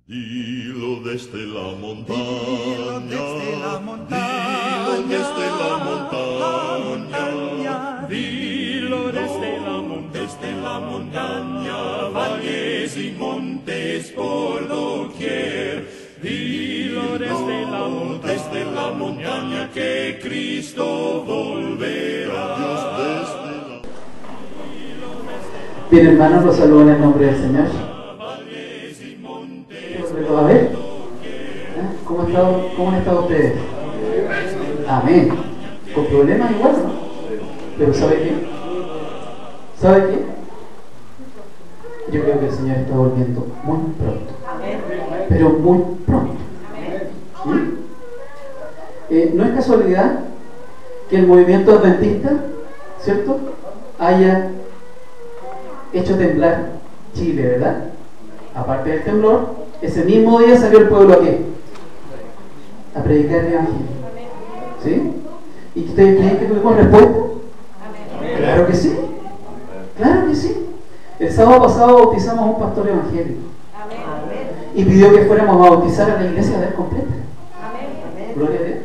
Dilo desde la montaña, desde la montaña, dilo desde la montaña, Dilo desde la montaña, valles y montes por doquier. Dilo desde la montaña que Cristo volverá. Dios desde la... Bien, hermanos, los saludo en el nombre del Señor. A ver, ¿cómo han estado ustedes? Amén. Con problemas igual, ¿no? Pero ¿sabe qué? ¿Sabe qué? Yo creo que el Señor está volviendo muy pronto. Pero muy pronto. No es casualidad que el movimiento adventista, ¿cierto?, haya hecho temblar Chile, ¿verdad? Aparte del temblor, ese mismo día salió el pueblo aquí a predicar el Evangelio. ¿Sí? ¿Y ustedes creen que tuvimos respuesta? Claro que sí. Claro que sí. El sábado pasado bautizamos a un pastor evangélico y pidió que fuéramos a bautizar a la iglesia de él completa. Gloria a Dios.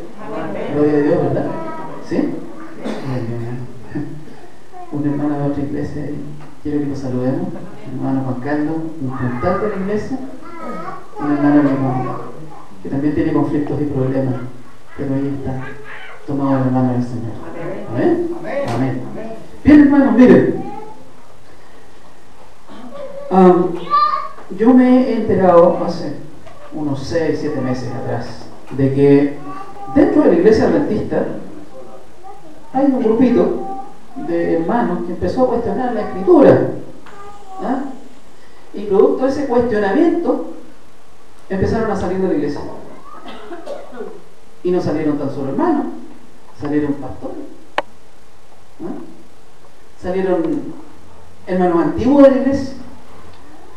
Gloria a Dios, ¿verdad? ¿Sí? Una hermana de otra iglesia ahí. Quiero que lo saludemos. Hermano Juan Carlos, un puntal de la iglesia. Una hermana que también tiene conflictos y problemas, pero ahí está, tomado de la mano del Señor. Amén. Amén. Bien, hermanos, miren. Yo me he enterado hace unos 6, 7 meses atrás de que dentro de la iglesia adventista hay un grupito de hermanos que empezó a cuestionar la escritura. Y producto de ese cuestionamiento empezaron a salir de la iglesia. Y no salieron tan solo hermanos, salieron pastores, salieron hermanos antiguos de la iglesia.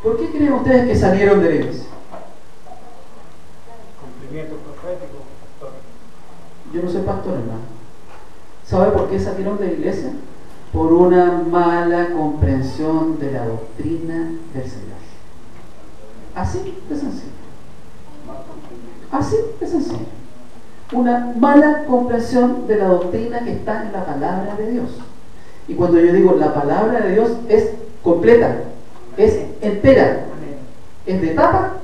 ¿Por qué creen ustedes que salieron de la iglesia? Cumplimiento profético, pastor. Yo no soy pastor, hermano. ¿Sabe por qué salieron de la iglesia? Por una mala comprensión de la doctrina del Señor. Así de sencillo. Así de sencillo. Una mala comprensión de la doctrina que está en la palabra de Dios. Y cuando yo digo la palabra de Dios es completa, es entera, es de tapa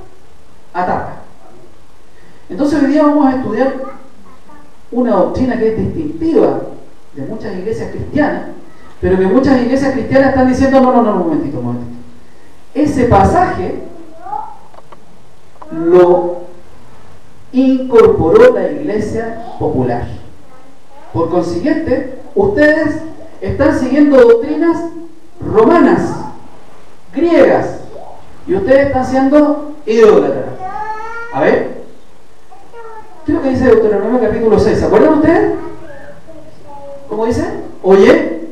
a tapa. Entonces hoy día vamos a estudiar una doctrina que es distintiva de muchas iglesias cristianas, pero que muchas iglesias cristianas están diciendo no, un momentito. Ese pasaje lo incorporó la iglesia popular. Por consiguiente, ustedes están siguiendo doctrinas romanas, griegas, y ustedes están siendo idólatras. A ver, ¿qué es lo que dice Deuteronomio capítulo 6? ¿Se acuerdan ustedes? ¿Cómo dice? Oye,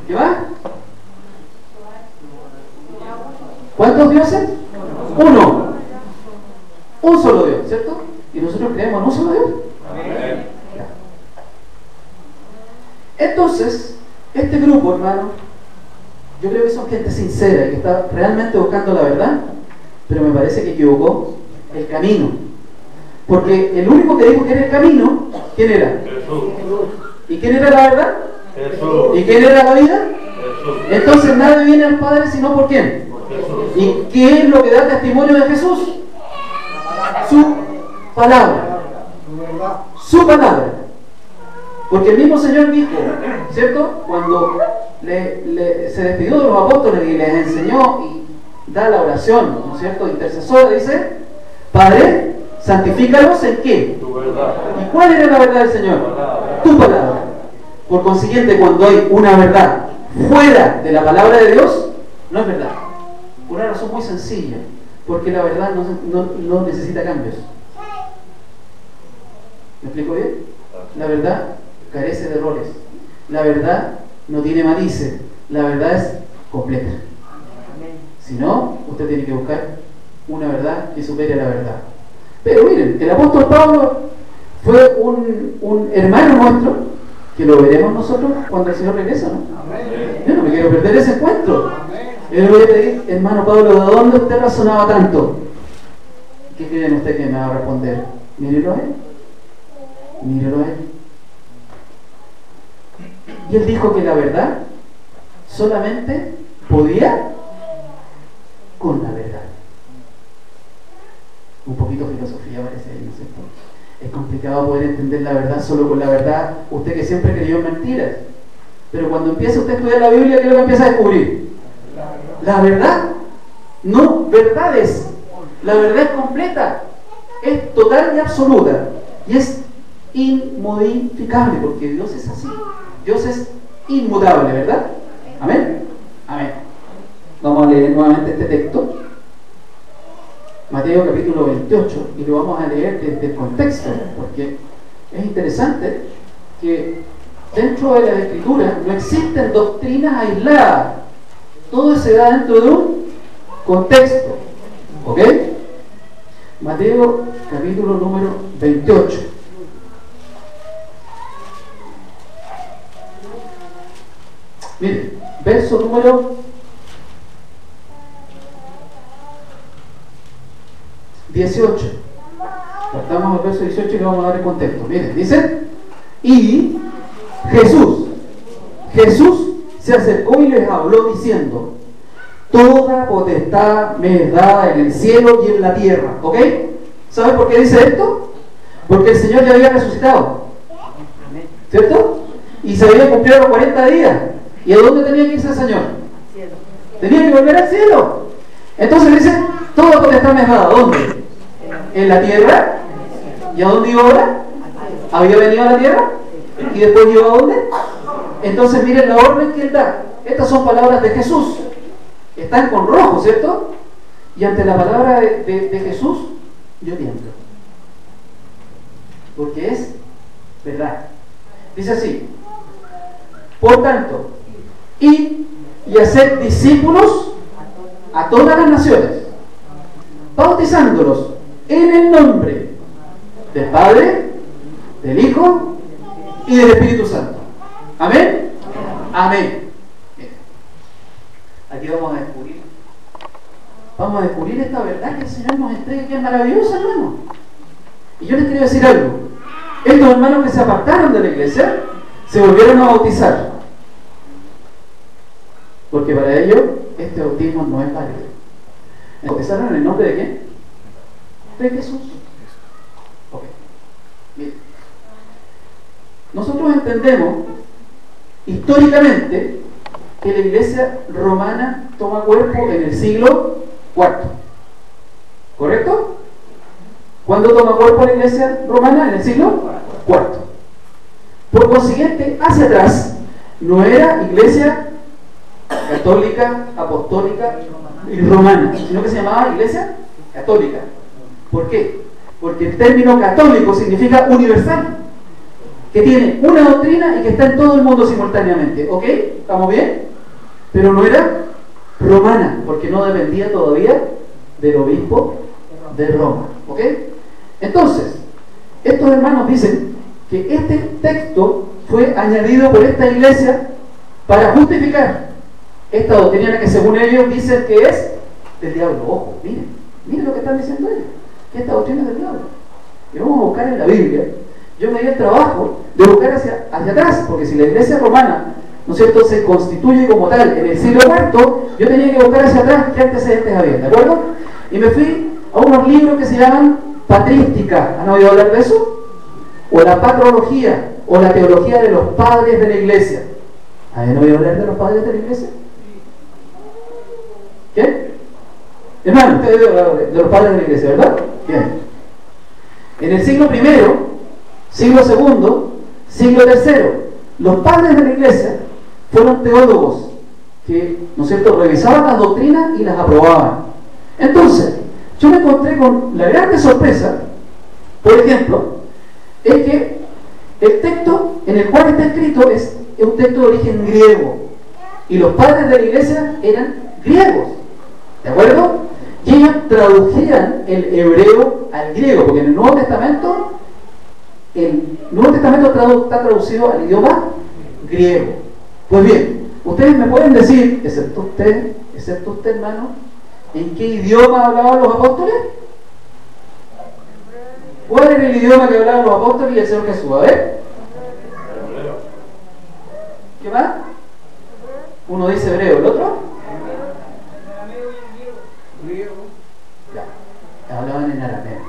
¿qué va? ¿Cuántos dioses? Uno. Un solo Dios, ¿cierto? Y nosotros creemos en un solo Dios. Amén. Entonces, este grupo, hermano, yo creo que son gente sincera y que está realmente buscando la verdad, pero me parece que equivocó el camino. Porque el único que dijo que era el camino, ¿quién era? Jesús. ¿Y quién era la verdad? Jesús. ¿Y quién era la vida? Jesús. Entonces nadie viene al Padre sino por quién. Jesús. ¿Y qué es lo que da testimonio de Jesús? Su palabra. Su palabra. Porque el mismo Señor dijo, ¿cierto? Cuando se despidió de los apóstoles y les enseñó y da la oración, ¿no es cierto?, intercesora, dice: Padre, santifícalos en qué. Tu verdad. ¿Y cuál era la verdad del Señor? Tu palabra. Por consiguiente, cuando hay una verdad fuera de la palabra de Dios, no es verdad. Por una razón muy sencilla, porque la verdad no necesita cambios. ¿Me explico bien? La verdad carece de errores. La verdad no tiene matices. La verdad es completa. Si no, usted tiene que buscar una verdad que supere la verdad. Pero miren, el apóstol Pablo fue un hermano nuestro, que lo veremos nosotros cuando el Señor regresa, ¿no? Yo no me quiero perder ese encuentro. Yo le voy a pedir, hermano Pablo, ¿de dónde usted razonaba tanto? ¿Qué creen ustedes que me va a responder? Mírelo a él. Mírelo a él. Y él dijo que la verdad solamente podía con la verdad. Un poquito de filosofía parece ahí, ¿no es cierto? Es complicado poder entender la verdad solo con la verdad. Usted que siempre creyó en mentiras. Pero cuando empieza usted a estudiar la Biblia, ¿qué es lo que empieza a descubrir? La verdad. No verdades. La verdad es completa. Es total y absoluta. Y es inmodificable, porque Dios es así. Dios es inmutable, ¿verdad? Amén. Amén. Vamos a leer nuevamente este texto. Mateo capítulo 28, y lo vamos a leer desde el contexto, porque es interesante que dentro de la Escritura no existen doctrinas aisladas. Todo se da dentro de un contexto. ¿Ok? Mateo capítulo número 28. Miren, verso número 18. Partamos al verso 18 y le vamos a dar el contexto. Miren, dice: y Jesús se acercó y les habló diciendo: toda potestad me es dada en el cielo y en la tierra. ¿Ok? ¿Saben por qué dice esto? Porque el Señor ya había resucitado, ¿cierto? Y se había cumplido los 40 días. ¿Y a dónde tenía que irse el Señor? Tenía que volver al cielo. Entonces dice: toda potestad me es dada. ¿Dónde? En la tierra. ¿Y a dónde iba ahora? Había venido a la tierra y después iba a dónde. Entonces miren la orden que él da. Estas son palabras de Jesús. Están con rojo, ¿cierto? Y ante la palabra de Jesús, yo tiemblo, porque es verdad. Dice así: por tanto, id y haced discípulos a todas las naciones, bautizándolos en el nombre del Padre, del Hijo y del Espíritu Santo. ¿Amén? Amén. Aquí vamos a descubrir esta verdad que el Señor nos entrega, que es maravillosa, hermano. Y yo les quiero decir algo: estos hermanos que se apartaron de la iglesia se volvieron a bautizar, porque para ellos este bautismo no es válido. ¿Bautizaron en el nombre de quién? De Jesús. Ok. Bien. Nosotros entendemos históricamente que la iglesia romana toma cuerpo en el siglo IV. ¿Correcto? ¿Cuándo toma cuerpo la iglesia romana? En el siglo IV. Por consiguiente, hacia atrás no era iglesia católica, apostólica y romana, sino que se llamaba iglesia católica. ¿Por qué? Porque el término católico significa universal, que tiene una doctrina y que está en todo el mundo simultáneamente. ¿Ok? ¿Estamos bien? Pero no era romana, porque no dependía todavía del obispo de Roma. ¿Ok? Entonces, estos hermanos dicen que este texto fue añadido por esta iglesia para justificar esta doctrina que según ellos dicen que es del diablo. Ojo, miren lo que están diciendo ellos, que esta doctrina es del diablo. Y vamos a buscar en la Biblia. Yo me di el trabajo de buscar hacia atrás, porque si la iglesia romana, ¿no es cierto?, se constituye como tal en el siglo IV, yo tenía que buscar hacia atrás qué antecedentes había, ¿de acuerdo? Y me fui a unos libros que se llaman patrística. ¿Han oído hablar de eso? O la patrología, o la teología de los padres de la iglesia. ¿Han oído hablar de los padres de la iglesia? ¿Qué? Hermano, usted oído hablar de los padres de la iglesia, ¿verdad? Bien. En el siglo I, siglo II, siglo III, los padres de la iglesia fueron teólogos que, ¿no es cierto?, revisaban las doctrinas y las aprobaban. Entonces, yo me encontré con la grande sorpresa, por ejemplo, es que el texto en el cual está escrito es un texto de origen griego, y los padres de la iglesia eran griegos, ¿de acuerdo? Y ellos tradujían el hebreo al griego, porque en el Nuevo Testamento está traducido al idioma griego. Pues bien, ustedes me pueden decir, excepto usted, hermano, ¿en qué idioma hablaban los apóstoles? ¿Cuál era el idioma que hablaban los apóstoles y el Señor Jesús? A ver. ¿Qué más? Uno dice hebreo, ¿el otro? Ya, hablaban en arameo.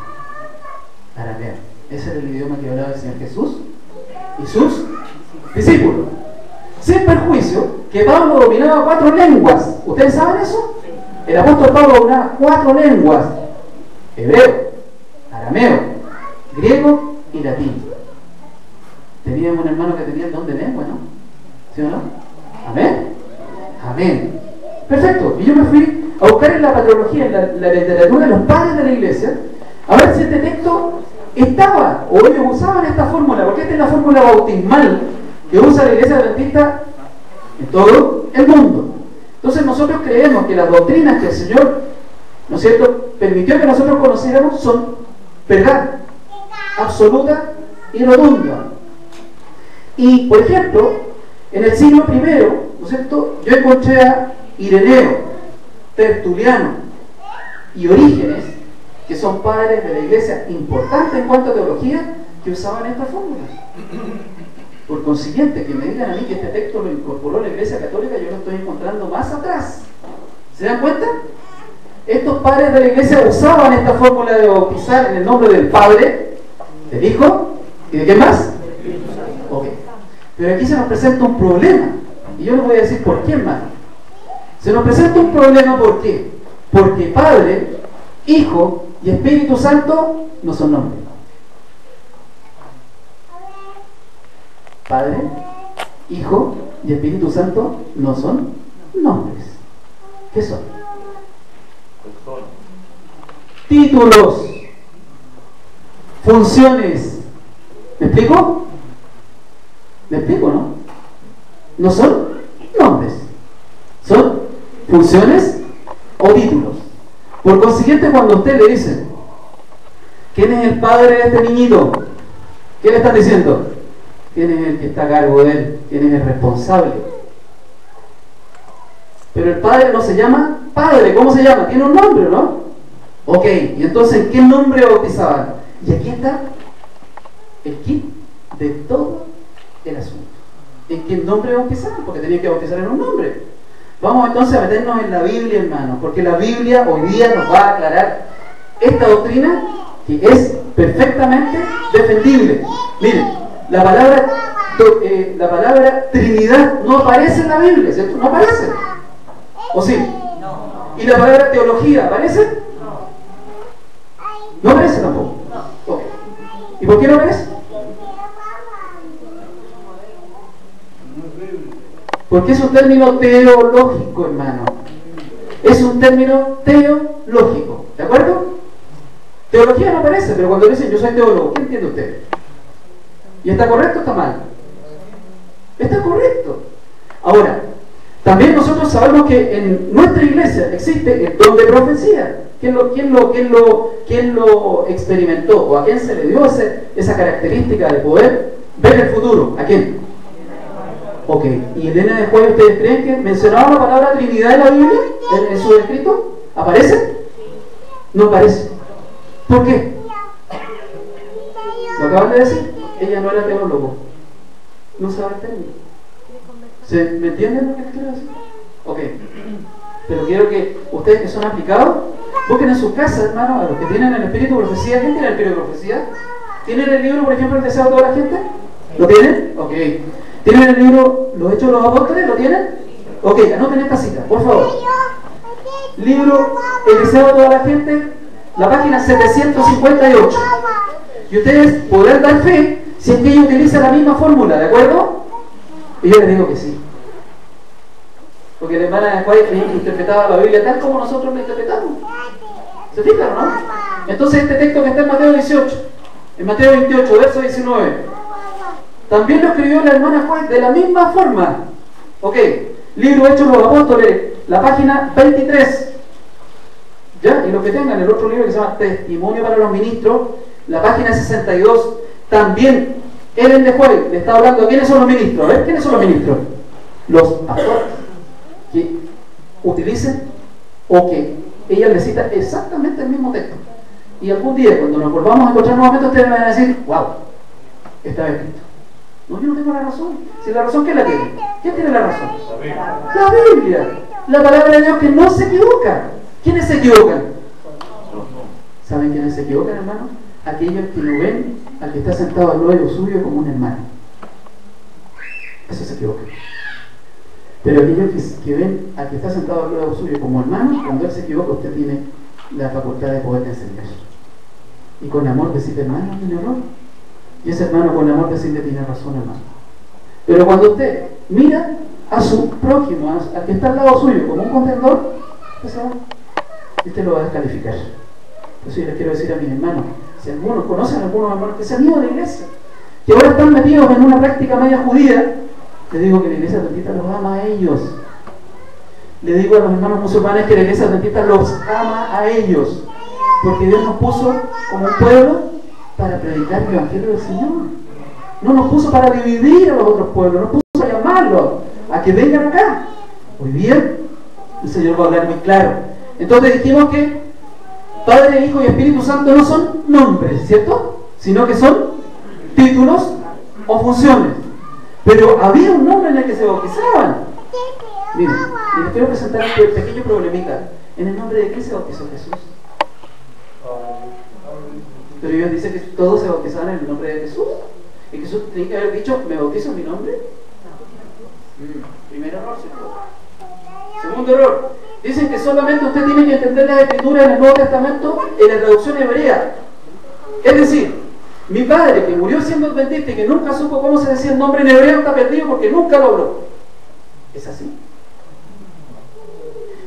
Arameo. Ese era el idioma que hablaba el Señor Jesús y sus discípulos. Sin perjuicio que Pablo dominaba 4 lenguas. ¿Ustedes saben eso? El apóstol Pablo dominaba 4 lenguas: hebreo, arameo, griego y latín. Teníamos un hermano que tenía el don de lengua, ¿no? ¿Sí o no? ¿Amén? Amén. Perfecto. Y yo me fui a buscar en la patrología, en la literatura de los padres de la iglesia, a ver si este texto estaba, o ellos usaban esta fórmula, porque esta es la fórmula bautismal que usa la iglesia adventista en todo el mundo. Entonces nosotros creemos que las doctrinas que el Señor, ¿no es cierto?, permitió que nosotros conociéramos son verdad absoluta y rotunda. Y, por ejemplo, en el siglo I, ¿no es cierto?, yo encontré a Ireneo, Tertuliano y Orígenes, que son padres de la iglesia importantes en cuanto a teología, que usaban esta fórmula. Por consiguiente, que me digan a mí que este texto lo incorporó la iglesia católica, yo lo estoy encontrando más atrás. ¿Se dan cuenta? Estos padres de la iglesia usaban esta fórmula de bautizar en el nombre del Padre, del Hijo y ¿de qué más? Ok. Pero aquí se nos presenta un problema, y yo les voy a decir por qué, hermano. Se nos presenta un problema, ¿por qué? Porque Padre, Hijo y Espíritu Santo no son nombres. Padre, Hijo y Espíritu Santo no son nombres. ¿Qué son? Títulos, funciones. ¿Me explico? ¿Me explico, no? No son nombres, son funciones o títulos. Por consiguiente, cuando usted le dice ¿quién es el padre de este niñito?, ¿qué le están diciendo? ¿Quién es el que está a cargo de él? ¿Quién es el responsable? Pero el padre no se llama padre. ¿Cómo se llama? Tiene un nombre, ¿no? Ok, y entonces ¿en qué nombre bautizaban? Y aquí está el kit de todo el asunto. ¿En qué nombre bautizaban? Porque tenían que bautizar en un nombre. Vamos entonces a meternos en la Biblia, hermano, porque la Biblia hoy día nos va a aclarar esta doctrina que es perfectamente defendible. Miren, la palabra Trinidad no aparece en la Biblia, ¿cierto? No aparece. ¿O sí? ¿Y la palabra teología aparece? No aparece tampoco. Okay. ¿Y por qué no aparece? Porque es un término teológico, hermano. Es un término teológico. ¿De acuerdo? Teología no aparece, pero cuando dicen yo soy teólogo, ¿qué entiende usted? ¿Y está correcto o está mal? Está correcto. Ahora, también nosotros sabemos que en nuestra iglesia existe el don de profecía. ¿Quién lo experimentó? ¿O a quién se le dio esa característica de poder ver el futuro? ¿A quién? Ok. ¿Y Elena de Juárez, ustedes creen que mencionaba la palabra Trinidad en la Biblia? ¿En su escrito? ¿Aparece? No aparece. ¿Por qué? ¿Lo acaban de decir? Ella no era teólogo. No sabe el término. ¿Me entienden lo que quiero decir? Ok. Pero quiero que ustedes que son aplicados, busquen en sus casas, hermano, a los que tienen el espíritu de profecía. ¿Quién tiene el espíritu de profecía? ¿Tienen el libro, por ejemplo, el deseo de toda la gente? ¿Lo tienen? Ok. ¿Tienen el libro Los Hechos de los Apóstoles? ¿Lo tienen? Ok, anoten esta cita, por favor. Libro El deseo de toda la gente, la página 758. Y ustedes podrán dar fe si es que ella utiliza la misma fórmula, ¿de acuerdo? Y yo les digo que sí. Porque la hermana de White interpretaba la Biblia tal como nosotros la interpretamos. ¿Se fijan, no? Entonces este texto que está en Mateo 18, en Mateo 28, verso 19, también lo escribió la hermana White de la misma forma. Ok, libro Hechos de los Apóstoles, la página 23. ¿Ya? Y los que tengan el otro libro que se llama Testimonio para los Ministros, la página 62, también Ellen de White le está hablando. ¿Quiénes son los ministros? A ver, ¿quiénes son los ministros? Los pastores que utilicen o que ella le cita exactamente el mismo texto. Y algún día, cuando nos volvamos a encontrar nuevamente, ustedes me van a decir, wow, estaba escrito. No, yo no tengo la razón. Si la razón, ¿quién la tiene? ¿Quién tiene la razón? La Biblia. La palabra de Dios que no se equivoca. ¿Quiénes se equivocan? ¿Saben quiénes se equivocan, hermano? Aquellos que no ven al que está sentado al lado suyo como un hermano. Eso se equivoca. Pero aquellos que ven al que está sentado al lado suyo como hermano, cuando él se equivoca, usted tiene la facultad de poder enseñar. Y con amor decirle, hermano, tiene error. Y ese hermano con amor decirle, tiene razón, hermano. Pero cuando usted mira a su prójimo, al que está al lado suyo, como un contendor, usted lo va a descalificar. Por eso yo les quiero decir a mis hermanos, si algunos conocen a algunos hermanos que se han ido de la iglesia, que ahora están metidos en una práctica media judía, les digo que la iglesia adventista los ama a ellos. Le digo a los hermanos musulmanes que la iglesia adventista los ama a ellos, porque Dios nos puso como un pueblo para predicar el evangelio del Señor. No nos puso para dividir a los otros pueblos, nos puso para llamarlos a que vengan acá. Muy bien, el Señor va a hablar muy claro. Entonces dijimos que Padre, Hijo y Espíritu Santo no son nombres, ¿cierto? Sino que son títulos o funciones. Pero había un nombre en el que se bautizaban. Miren, y les quiero presentar un pequeño problemita. ¿En el nombre de quién se bautizó Jesús? Pero ellos dicen que todos se bautizaban en el nombre de Jesús. Y Jesús tenía que haber dicho, ¿me bautizo en mi nombre? Primer error, ¿cierto? Segundo error. Dicen que solamente usted tiene que entender las escrituras en el Nuevo Testamento en la traducción hebrea. Es decir, mi padre, que murió siendo adventista y que nunca supo cómo se decía el nombre en hebreo, está perdido porque nunca lo habló. ¿Es así?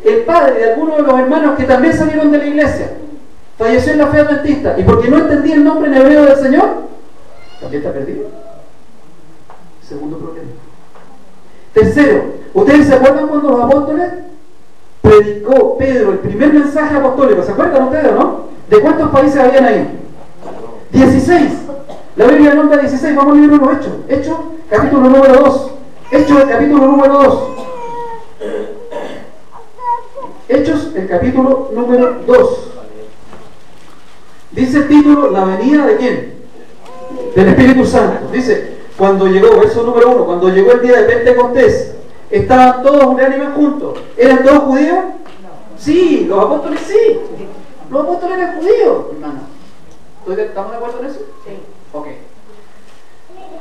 El padre de algunos de los hermanos que también salieron de la iglesia falleció en la fe adventista y porque no entendía el nombre en hebreo del Señor, también está perdido. Segundo problema. Tercero, ¿ustedes se acuerdan cuando los apóstoles predicó Pedro el primer mensaje apostólico? ¿Se acuerdan ustedes o no? ¿De cuántos países habían ahí? 16. La Biblia nombra 16. Vamos al libro de los Hechos. Hechos, capítulo número 2. Hechos, el capítulo número 2. Hechos, el capítulo número 2. Dice el título, la venida de ¿quién? Del Espíritu Santo. Dice, cuando llegó, verso número 1, cuando llegó el día de Pentecostés, estaban todos unánimes juntos. ¿Eran todos judíos? Sí, los apóstoles sí. Los apóstoles eran judíos, hermano. ¿Estamos de acuerdo en eso? Sí. Ok.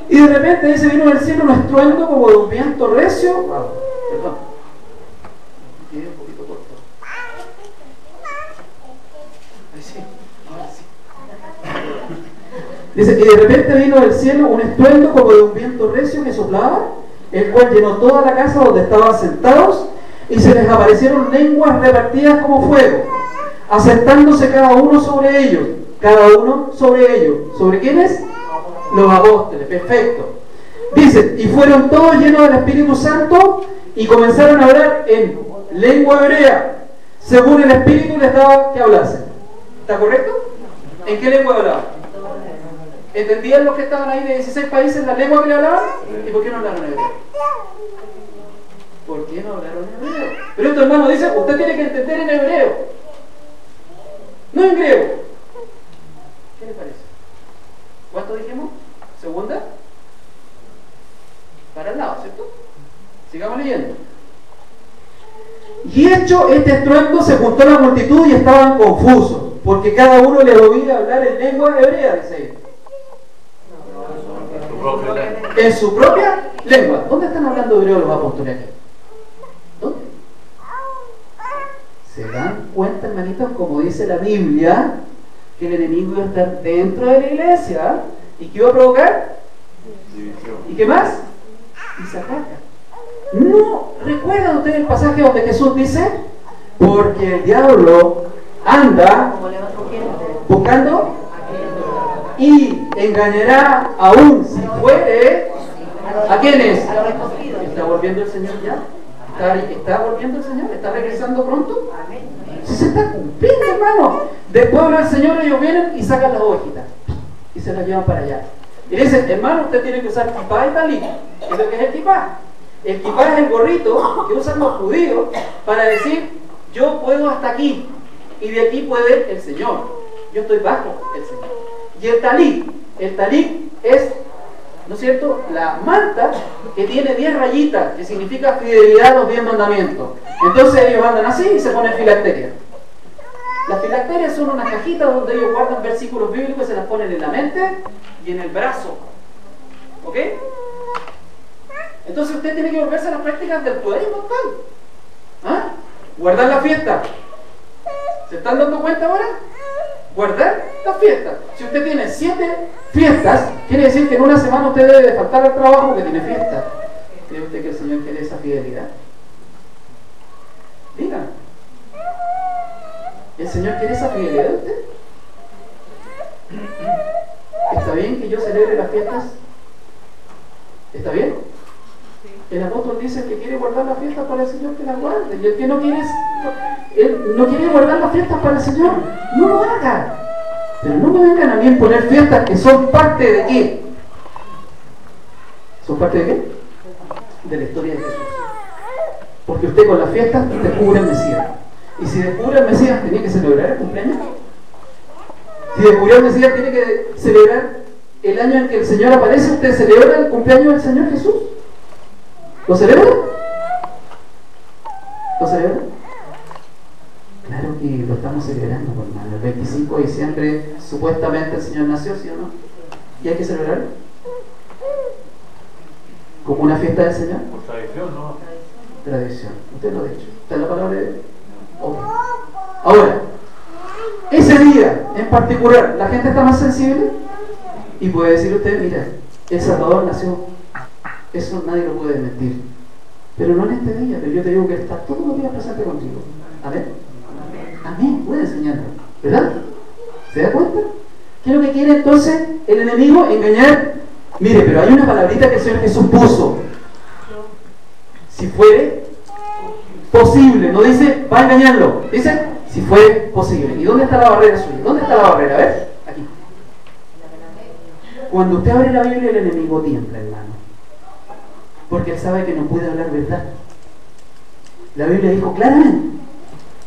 Y de repente dice, vino del cielo un estruendo como de un viento recio. Wow, perdón. Quedé un poquito corto. Ahí sí, ahora sí. Dice, y de repente vino del cielo un estruendo como de un viento recio que soplaba, el cual llenó toda la casa donde estaban sentados, y se les aparecieron lenguas repartidas como fuego, asentándose cada uno sobre ellos. Cada uno sobre ellos. ¿Sobre quiénes? Los apóstoles. Perfecto. Dice, y fueron todos llenos del Espíritu Santo y comenzaron a hablar en lengua hebrea, según el Espíritu les daba que hablasen. ¿Está correcto? ¿En qué lengua hablaban? ¿Entendían los que estaban ahí de 16 países la lengua que le hablaban? ¿Y por qué no hablaron hebreo? ¿Por qué no hablaron hebreo? Pero esto, hermano, dice, usted tiene que entender en hebreo, no en griego. ¿Qué le parece? ¿Cuánto dijimos? ¿Segunda? Para el lado, ¿cierto? Sigamos leyendo. Y hecho este estruendo, se juntó la multitud y estaban confusos, porque cada uno le oía hablar en lengua hebrea, dice ahí. En su propia lengua. ¿Dónde están hablando hebreo los apóstoles aquí? ¿Dónde? ¿Se dan cuenta, hermanitos, como dice la Biblia, que el enemigo iba a estar dentro de la iglesia? ¿Y qué iba a provocar? ¿Y qué más? Y sacar. ¿No recuerdan ustedes el pasaje donde Jesús dice? Porque el diablo anda buscando y engañará aún si fuere ¿a quiénes? ¿Está volviendo el Señor ya? ¿Está volviendo el Señor? ¿Está regresando pronto? Si se está cumpliendo, hermano. Después del Señor ellos vienen y sacan las ovejitas y se las llevan para allá. Y dicen, hermano, usted tiene que usar kipá y talit. ¿Qué es lo que es el kipá? El kipá es el gorrito que usan los judíos para decir, yo puedo hasta aquí y de aquí puede el Señor. yo estoy bajo el Señor. Y el talit es, ¿no es cierto?, la manta que tiene 10 rayitas, que significa fidelidad a los 10 mandamientos. Entonces ellos andan así y se ponen filacterias. Las filacterias son unas cajitas donde ellos guardan versículos bíblicos y se las ponen en la mente y en el brazo. ¿Ok? Entonces usted tiene que volverse a las prácticas del judaísmo actual. ¿Ah? Guardar la fiesta. ¿Se están dando cuenta ahora? Guardar la fiesta. Si usted tiene 7 fiestas, quiere decir que en una semana usted debe de faltar al trabajo porque tiene fiesta. ¿Cree usted que el Señor quiere esa fidelidad? Diga. ¿El Señor quiere esa fidelidad de usted? ¿Está bien que yo celebre las fiestas? ¿Está bien? El apóstol dice que quiere guardar las fiestas para el Señor, que las guarde. Y el que no quiere guardar las fiestas para el Señor, no lo haga. Pero no me vengan a mí a poner fiestas que son parte de qué. ¿Son parte de qué? De la historia de Jesús. Porque usted con las fiestas descubre el Mesías. Y si descubre el Mesías, ¿tiene que celebrar el cumpleaños? Si descubrió el Mesías, ¿tiene que celebrar el año en que el Señor aparece? ¿Usted celebra el cumpleaños del Señor Jesús? ¿Lo celebra? ¿Lo celebra? Claro que lo estamos celebrando, hermano. El 25 de diciembre supuestamente el Señor nació, ¿sí o no? ¿Y hay que celebrarlo? ¿Como una fiesta del Señor? Por tradición, ¿no? Tradición. Usted lo ha dicho. ¿Está en la palabra de Dios? Okay. Ahora, ese día en particular, ¿la gente está más sensible? Y puede decir usted, mira, El Salvador nació. Eso nadie lo puede mentir. Pero no en este día, pero yo te digo que está todos los días presente contigo. Amén. Amén, puede enseñarlo, ¿verdad? ¿Se da cuenta? ¿Qué es lo que quiere entonces el enemigo? Engañar. Mire, pero hay una palabrita que el Señor Jesús puso. Si fuere posible, no dice va a engañarlo, dice si fuere posible. ¿Y dónde está la barrera suya? ¿Dónde está la barrera? A ver, aquí. Cuando usted abre la Biblia, el enemigo tiembla, hermano, porque él sabe que no puede hablar verdad. La Biblia dijo claramente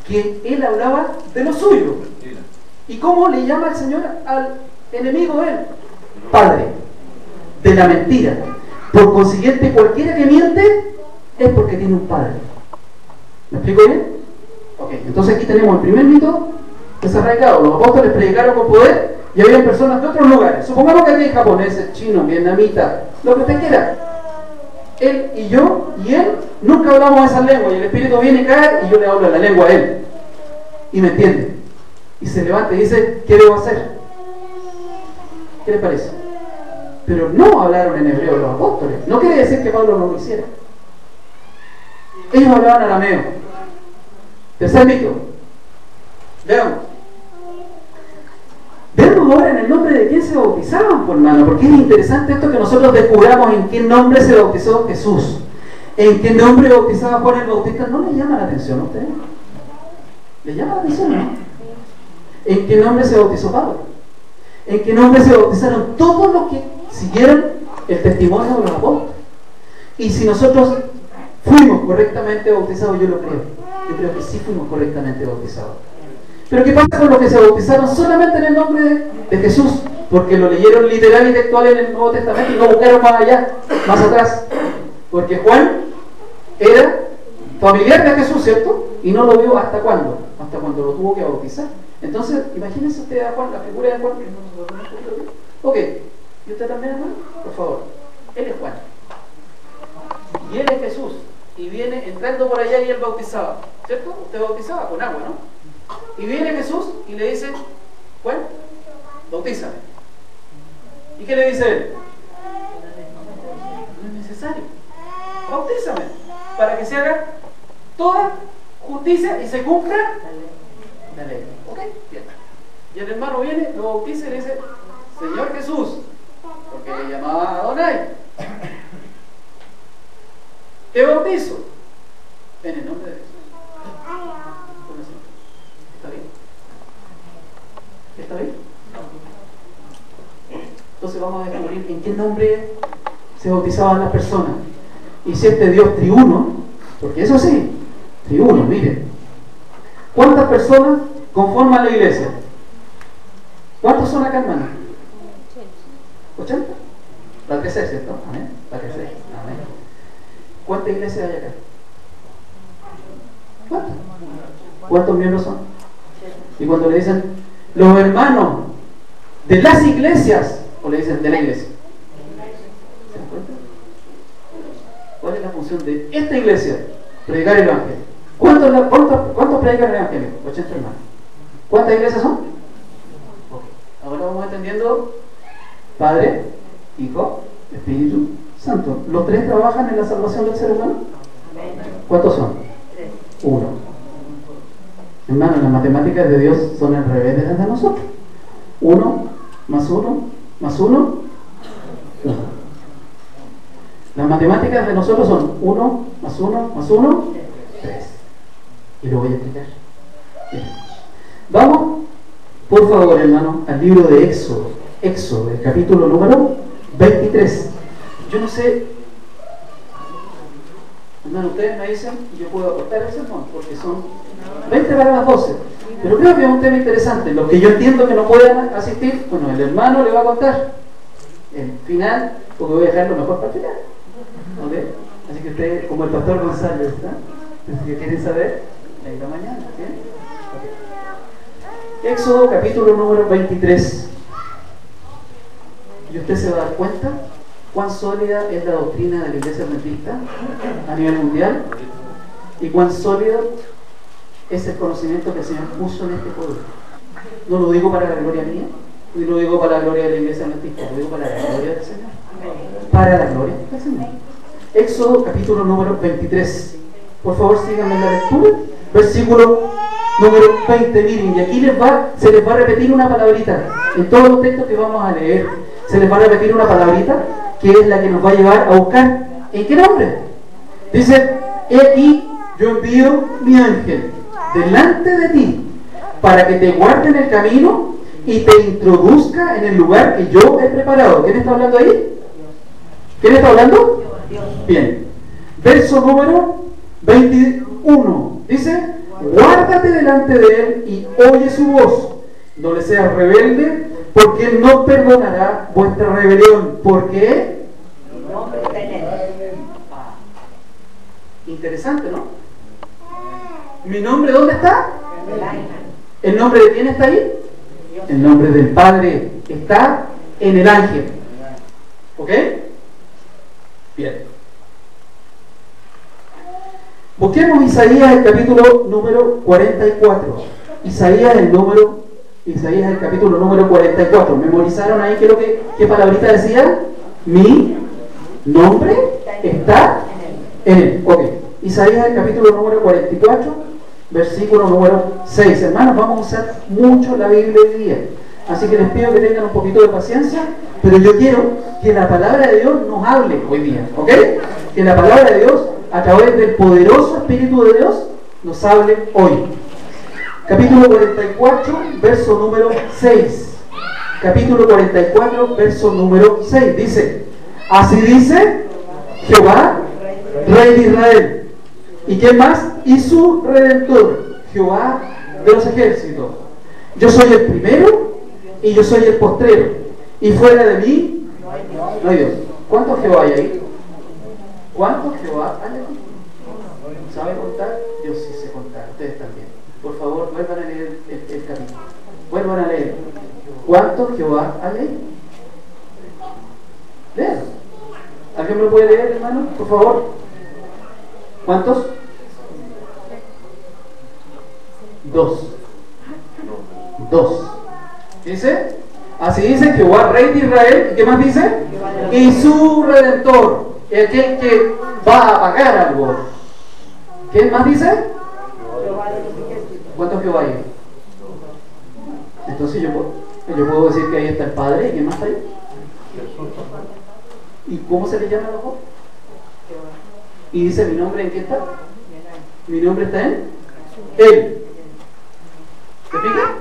que él hablaba de lo suyo. ¿Y cómo le llama el Señor al enemigo de él? Padre de la mentira. Por consiguiente, cualquiera que miente es porque tiene un padre. ¿Me explico bien? Ok, entonces aquí tenemos el primer mito desarraigado. Los apóstoles predicaron con poder y había personas de otros lugares. Supongamos que aquí hay japoneses, chinos, vietnamitas, lo que usted quiera. Él y yo y él nunca hablamos esas lenguas y el Espíritu viene y cae y yo le hablo la lengua a él. Y me entiende. Y se levanta y dice, ¿qué debo hacer? ¿Qué le parece? Pero no hablaron en hebreo los apóstoles. No quiere decir que Pablo no lo hiciera. Ellos hablaban arameo. Tercer mito. Veamos. Veamos ahora en el nombre de quién se bautizaban, por hermano, porque es interesante esto que nosotros descubramos en qué nombre se bautizó Jesús. En qué nombre bautizaba Juan el Bautista. ¿No le llama la atención a usted? ¿Le llama la atención, no? ¿En qué nombre se bautizó Pablo? ¿En qué nombre se bautizaron todos los que siguieron el testimonio de los apóstoles? Y si nosotros fuimos correctamente bautizados, yo lo creo. Yo creo que sí fuimos correctamente bautizados. Pero ¿qué pasa con los que se bautizaron solamente en el nombre de Jesús? Porque lo leyeron literal y textual en el Nuevo Testamento y no buscaron más allá, más atrás. Porque Juan era familiar de Jesús, ¿cierto? Y no lo vio ¿hasta cuándo? Hasta cuando lo tuvo que bautizar. Entonces, imagínense usted a Juan, la figura de Juan. Ok, ¿y usted también, hermano? Por favor. Él es Juan. Y él es Jesús. Y viene entrando por allá y él bautizaba. ¿Cierto? Usted bautizaba con agua, ¿no? Y viene Jesús y le dice, Juan, bautízame. ¿Y qué le dice él? No es necesario. Bautízame. Para que se haga toda justicia y se cumpla la ley. ¿Ok? Bien. Y el hermano viene, lo bautiza y le dice, Señor Jesús, porque le llamaba a Adonai, te bautizo en el nombre de Jesús. ¿Está bien? ¿Está bien? Entonces vamos a descubrir en qué nombre se bautizaban las personas. Y si este Dios triuno, porque eso sí, triuno, miren, ¿cuántas personas conforman la iglesia? ¿Cuántos son acá, hermano? 80. Va a crecer, ¿cierto? Amén. Va a crecer. Amén. ¿Cuántas iglesias hay acá? ¿Cuántas? ¿Cuántos miembros son? Y cuando le dicen los hermanos de las iglesias, o le dicen de la iglesia. ¿Se dan cuenta? ¿Cuál es la función de esta iglesia? Predicar el evangelio. ¿Cuántos predican el evangelio? 80 hermanos. ¿Cuántas iglesias son? Ahora vamos entendiendo: Padre, Hijo, Espíritu Santo. ¿Los tres trabajan en la salvación del ser humano? ¿Cuántos son? 1. Hermano, las matemáticas de Dios son al revés de las de nosotros. 1 más 1 más 1, 1. Las matemáticas de nosotros son 1 más 1 más 1, 3. Y lo voy a explicar. Bien. Vamos, por favor, hermano, al libro de Éxodo. Éxodo, el capítulo número 23. Yo no sé, hermano, ustedes me dicen y yo puedo acortar el sermón porque son 20 para las 12. Pero creo que es un tema interesante. Los que yo entiendo que no puedan asistir, bueno, el hermano le va a contar el final, porque voy a dejar lo mejor para el final. ¿Okay? Así que ustedes, como el pastor González, ¿está? Si quieren saber, ahí la mañana. ¿Sí? Okay. Éxodo capítulo número 23. Y usted se va a dar cuenta cuán sólida es la doctrina de la Iglesia Adventista a nivel mundial y cuán sólido es el conocimiento que el Señor puso en este pueblo. No lo digo para la gloria mía, ni lo digo para la gloria de la Iglesia Adventista, lo digo para la gloria del Señor. Para la gloria del Señor. Éxodo capítulo número 23. Por favor, síganme en la lectura. Versículo número 20. Miren, y aquí se les va a repetir una palabrita. En todos los textos que vamos a leer, se les va a repetir una palabrita que es la que nos va a llevar a buscar ¿en qué nombre? Dice: he aquí, yo envío mi ángel delante de ti para que te guarde en el camino y te introduzca en el lugar que yo he preparado. ¿Quién está hablando ahí? ¿Quién está hablando? Bien. Verso número 21. Dice: guárdate delante de él y oye su voz. No le seas rebelde, porque él no perdonará vuestra rebelión. ¿Por qué? Interesante, ¿no? ¿Mi nombre dónde está? ¿El nombre de quién está ahí? El nombre del Padre está en el ángel. ¿Ok? Bien. Busquemos Isaías, el capítulo número 44. Isaías el capítulo número 44. ¿Memorizaron ahí qué palabrita decía? Mi nombre está en él. Ok. Isaías el capítulo número 44, versículo número 6. Hermanos, vamos a usar mucho la Biblia hoy día. Así que les pido que tengan un poquito de paciencia, pero yo quiero que la palabra de Dios nos hable hoy día. ¿Ok? Que la palabra de Dios, a través del poderoso Espíritu de Dios, nos hable hoy. Capítulo 44, verso número 6. Capítulo 44, verso número 6. Dice: así dice Jehová, Rey de Israel. ¿Y quién más? Y su Redentor, Jehová de los ejércitos. Yo soy el primero y yo soy el postrero. Y fuera de mí no hay Dios. ¿Cuántos Jehová hay ahí? ¿Cuántos Jehová hay aquí? ¿Sabe contar? Yo sí sé contar. Ustedes también. Por favor, vuelvan a leer el capítulo. Vuelvan a leer. ¿Cuántos Jehová hay ahí? Lean. ¿Alguien me lo puede leer, hermano? Por favor. ¿Cuántos? 2. Dice: así dice Jehová, Rey de Israel. ¿Y qué más dice? Y su Redentor, aquel que va a pagar algo. ¿Quién más dice? ¿Cuántos Jehová hay? Entonces yo puedo decir que ahí está el Padre. ¿Y quién más está ahí? ¿Y cómo se le llama a los dos? Y dice: ¿mi nombre en qué está? Mi nombre está en Él. ¿Se fija?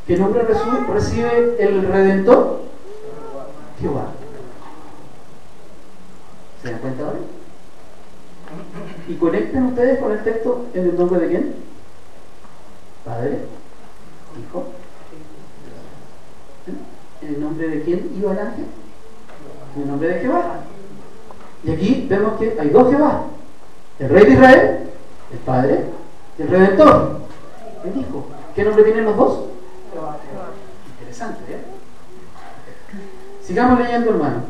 ¿Qué nombre recibe el Redentor? Jehová. ¿Se dan cuenta ahora? ¿Y conectan ustedes con el texto en el nombre de quién? Padre, Hijo. ¿En el nombre de quién iba el ángel? En el nombre de Jehová. Y aquí vemos que hay dos Jehová: el Rey de Israel, el Padre, y el Redentor, el Hijo. ¿Qué nombre tienen los dos? Interesante, ¿eh? Sigamos leyendo, hermano.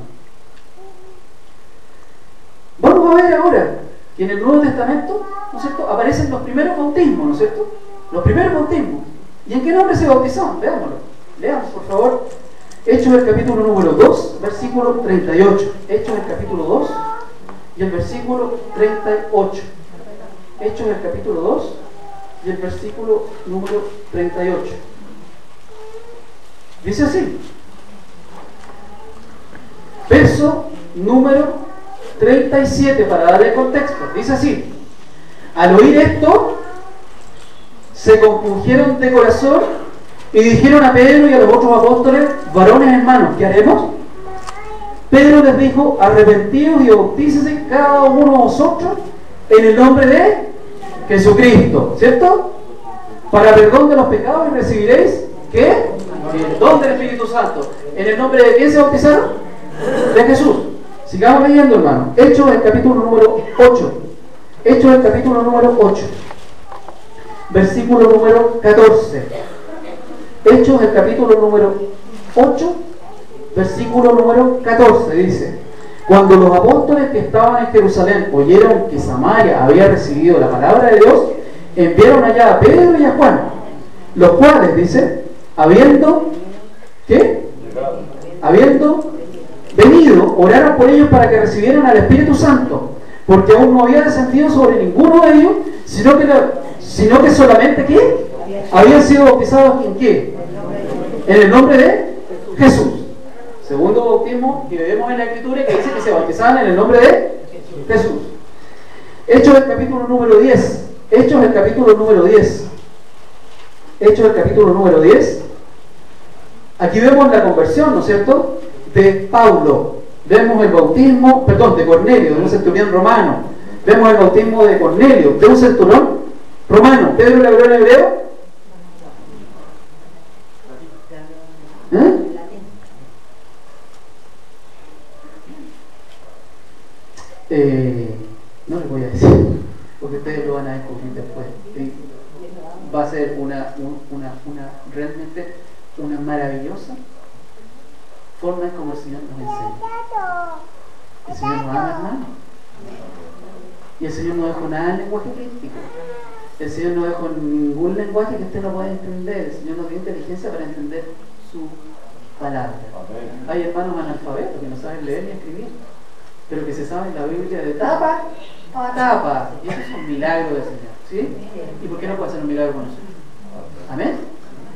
Vamos a ver ahora que en el Nuevo Testamento, ¿no es cierto?, aparecen los primeros bautismos, ¿no es cierto? Los primeros bautismos. ¿Y en qué nombre se bautizaron? Veámoslo. Leamos, por favor, Hechos del capítulo número 2, versículo 38. Hechos del capítulo 2 y el versículo 38. Hechos del capítulo 2 y el versículo número 38. Dice así. Verso número 37, para darle contexto. Dice así: al oír esto, se compungieron de corazón y dijeron a Pedro y a los otros apóstoles: varones hermanos, ¿qué haremos? Pedro les dijo: arrepentidos y bautícese cada uno de vosotros en el nombre de Jesucristo, ¿cierto?, para perdón de los pecados, y recibiréis, ¿qué? El don del Espíritu Santo. ¿En el nombre de quién se bautizaron? De Jesús. Sigamos leyendo, hermano. Hechos del capítulo número 8. Hechos del capítulo número 8. Versículo número 14. Hechos del capítulo número 8, versículo número 14, dice: cuando los apóstoles que estaban en Jerusalén oyeron que Samaria había recibido la palabra de Dios, enviaron allá a Pedro y a Juan, los cuales, dice, habiendo venido, oraron por ellos para que recibieran al Espíritu Santo, porque aún no había descendido sobre ninguno de ellos, sino que solamente, ¿qué? Habían sido bautizados ¿en qué? En el nombre de Jesús. Segundo bautismo que vemos en la Escritura, que dice que se bautizaban en el nombre de Jesús. Hechos del capítulo número 10. Hechos del capítulo número 10. Hechos del capítulo número 10. Aquí vemos la conversión, ¿no es cierto?, de Pablo. Vemos el bautismo, de Cornelio, de un centurión romano. Vemos el bautismo de Cornelio, de un centurión romano. ¿Pedro le habló en hebreo? No les voy a decir, porque ustedes lo van a descubrir después. ¿Sí? Va a ser realmente una maravillosa forma en como el Señor nos enseña. El Señor nos ama, hermano. Y el Señor no dejó nada en lenguaje crístico. El Señor no dejó ningún lenguaje que usted no pueda entender. El Señor nos dio inteligencia para entender su palabra. Hay hermanos analfabetos que no saben leer ni escribir, pero que se saben la Biblia de tapa a tapa. Y eso es un milagro del Señor, ¿sí? ¿Y por qué no puede ser un milagro con nosotros? Amén.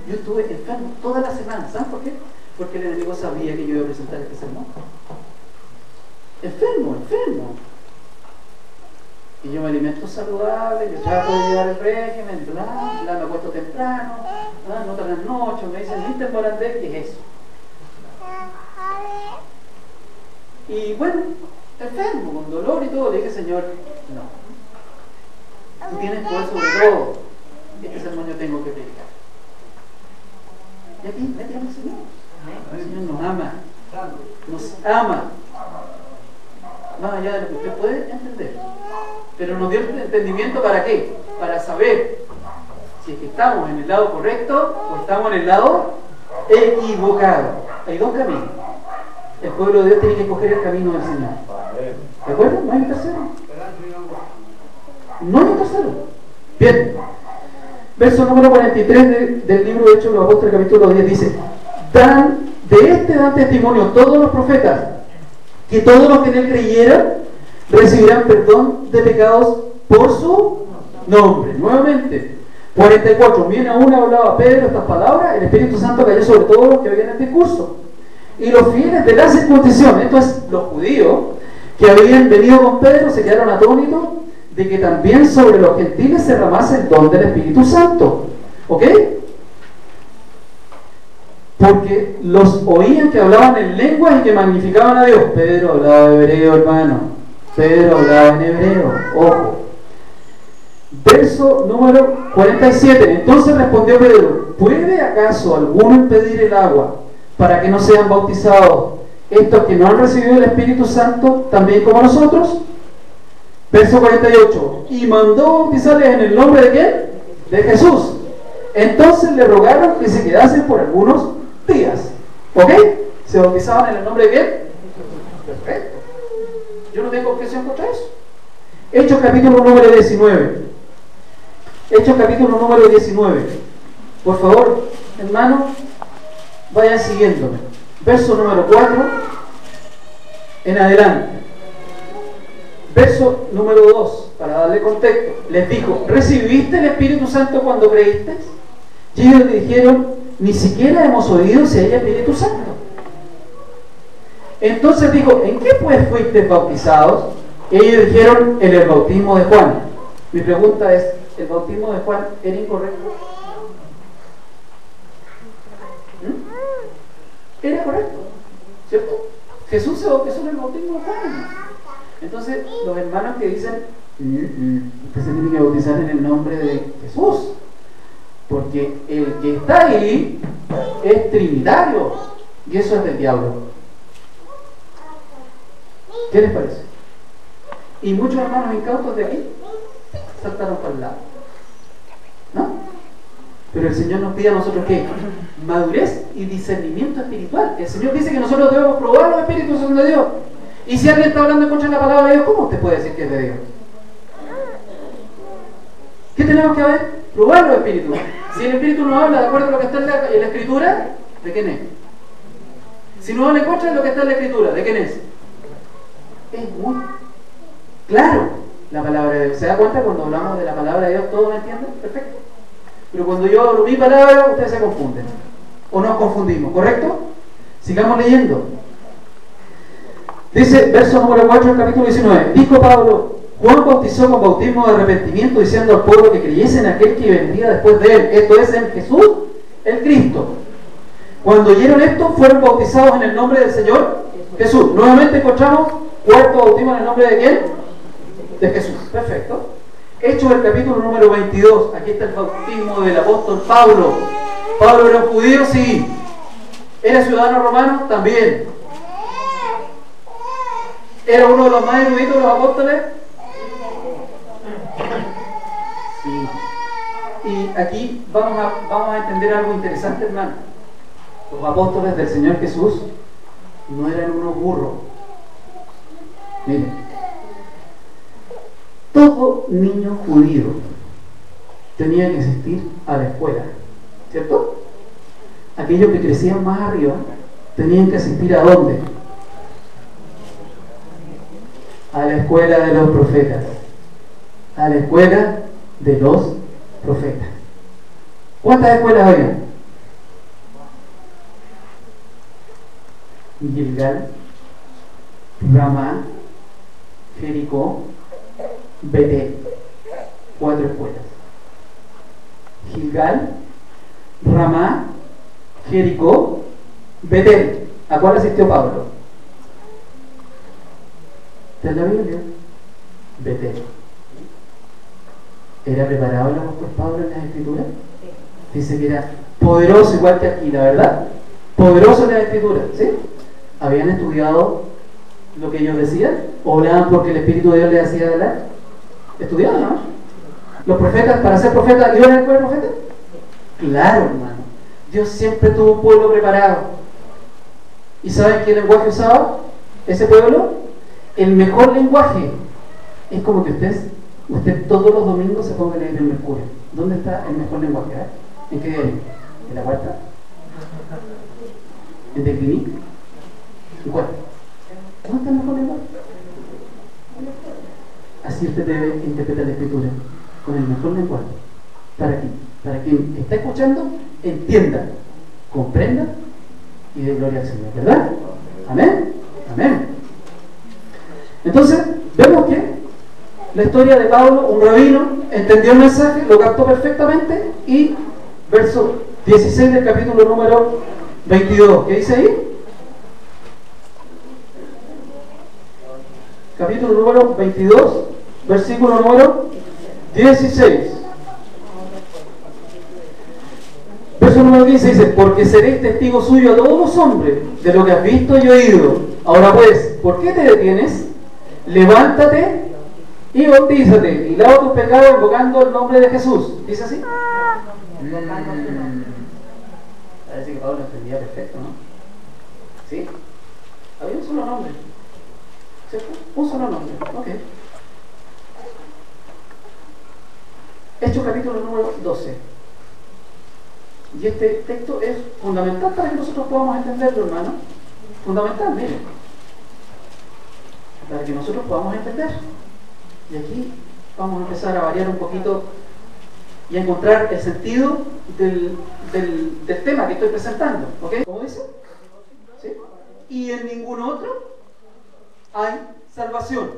Yo estuve enfermo toda la semana. ¿Saben por qué? Porque el enemigo sabía que yo iba a presentar este sermón. Enfermo. Y yo me alimento saludable, yo trato de llevar el régimen, me acuesto temprano, no trasnocho, me dicen, ¿viste el Morandé? ¿Qué es eso? Y bueno, enfermo, con dolor y todo, le dije: Señor, no. Tú tienes poder sobre todo. Este sermón yo tengo que predicar. Y aquí me tiene el Señor. El Señor nos ama. Nos ama. Más allá de lo que usted puede entender. Pero nos dio el entendimiento, ¿para qué? Para saber si es que estamos en el lado correcto o estamos en el lado equivocado. Hay dos caminos. El pueblo de Dios tiene que escoger el camino del Señor. ¿De acuerdo? ¿No hay un tercero? No hay un tercero. Bien. Verso número 43 del libro de Hechos de los Apóstoles, capítulo 10, dice: dan testimonio todos los profetas, que todos los que en él creyeran recibirán perdón de pecados por su nombre. Nuevamente, 44. Bien aún hablaba Pedro estas palabras, el Espíritu Santo cayó sobre todos los que oían el discurso. Y los fieles de la circuncisión, esto es, los judíos que habían venido con Pedro, se quedaron atónitos de que también sobre los gentiles se derramase el don del Espíritu Santo. ¿Ok? Porque los oían que hablaban en lenguas y que magnificaban a Dios. Pedro hablaba hebreo, hermano. Pedro hablaba en hebreo. Ojo. Verso número 47. Entonces respondió Pedro: ¿puede acaso alguno impedir el agua para que no sean bautizados estos que no han recibido el Espíritu Santo también como nosotros? Verso 48. Y mandó bautizarles en el nombre de ¿quién? De Jesús. Entonces le rogaron que se quedasen por algunos días. ¿Ok? ¿Se bautizaban en el nombre de quién? Perfecto. Yo no tengo objeción contra eso. Hechos capítulo número 19. Hechos capítulo número 19. Por favor, hermano, vayan siguiéndome. Verso número 4 en adelante. Verso número 2, para darle contexto. Les dijo: ¿recibiste el Espíritu Santo cuando creíste? Y ellos le dijeron: ni siquiera hemos oído si hay Espíritu Santo. Entonces dijo: ¿en qué pues fuisteis bautizados? Ellos dijeron: en el bautismo de Juan. Mi pregunta es: ¿el bautismo de Juan era incorrecto? Era correcto, ¿cierto? Jesús se bautizó en el bautismo de Juan. Entonces, los hermanos que dicen: usted se tiene que bautizar en el nombre de Jesús, porque el que está ahí es trinitario, y eso es del diablo. ¿Qué les parece? Y muchos hermanos incautos de aquí saltaron para el lado, ¿no? Pero el Señor nos pide a nosotros ¿qué? Madurez y discernimiento espiritual. El Señor dice que nosotros debemos probar los espíritus son de Dios. Y si alguien está hablando en contra de la palabra de Dios, ¿cómo usted puede decir que es de Dios? ¿Qué tenemos que ver? Probar los espíritus. Si el espíritu no habla de acuerdo a lo que está en la escritura, ¿de quién es? Si no habla en contra de lo que está en la escritura, ¿de quién es? Es muy claro la palabra de Dios. ¿Se da cuenta? Cuando hablamos de la palabra de Dios, ¿todos me entienden? Perfecto. Pero cuando yo hablo mi palabra, ustedes se confunden. O nos confundimos, ¿correcto? Sigamos leyendo. Dice, verso número 4 del capítulo 19. Dijo Pablo: Juan bautizó con bautismo de arrepentimiento, diciendo al pueblo que creyese en aquel que vendría después de él, esto es, en Jesús, el Cristo. Cuando oyeron esto, fueron bautizados en el nombre del Señor Jesús. Nuevamente encontramos cuarto bautismo en el nombre de ¿quién? De Jesús. Perfecto. Hechos del capítulo número 22. Aquí está el bautismo del apóstol Pablo. Pablo era un judío, sí. ¿Era ciudadano romano? También. ¿Era uno de los más eruditos de los apóstoles? Sí. Y aquí vamos a entender algo interesante, hermano. Los apóstoles del Señor Jesús no eran unos burros. Miren, todo niño judío tenía que asistir a la escuela, ¿cierto? Aquellos que crecían más arriba tenían que asistir ¿a dónde? A la escuela de los profetas. A la escuela de los profetas. ¿Cuántas escuelas había? Gilgal, Ramá, Jericó, Betel. 4 escuelas. Gilgal, Ramá, Jericó, Betel. ¿A cuál asistió Pablo? ¿Está en la Biblia? Betel. ¿Era preparado el apóstol Pablo en las Escrituras? Dice que era poderoso igual que aquí, la verdad. Poderoso en las Escrituras, ¿sí? ¿Habían estudiado lo que ellos decían? ¿O hablaban porque el Espíritu de Dios les hacía hablar? ¿Estudiaban, no? ¿Los profetas, para ser profetas, iban a la escuela de profetas? Claro, hermano. Dios siempre tuvo un pueblo preparado. ¿Y saben qué lenguaje usaba ese pueblo? El mejor lenguaje. Es como que usted todos los domingos se ponga a leer el Mercurio. ¿Dónde está el mejor lenguaje? ¿En qué diario? ¿En la cuarta? ¿En The Clinic? ¿En cuál? ¿Dónde está el mejor lenguaje? Así usted debe interpretar la Escritura, con el mejor lenguaje. Para quien está escuchando, entienda, comprenda y dé gloria al Señor, ¿verdad? Amén. Amén. Entonces, vemos que la historia de Pablo, un rabino, entendió el mensaje, lo captó perfectamente, y verso 16 del capítulo número 22, ¿qué dice ahí? Capítulo número 22, versículo número 16. Verso número 15 dice: porque seréis testigo suyo a todos los hombres de lo que has visto y oído. Ahora pues, ¿por qué te detienes? Levántate y bautízate y lava tus pecados invocando el nombre de Jesús. ¿Dice así? Parece que Pablo entendía perfecto, ¿no? ¿Sí? Había un solo nombre, ¿cierto? Un solo nombre, ok. Hechos capítulo número 12. Y este texto es fundamental para que nosotros podamos entenderlo, hermano. Fundamental, miren. Para que nosotros podamos entender. Y aquí vamos a empezar a variar un poquito y a encontrar el sentido del tema que estoy presentando. ¿Ok? ¿Cómo dice? ¿Sí? Y en ningún otro hay salvación,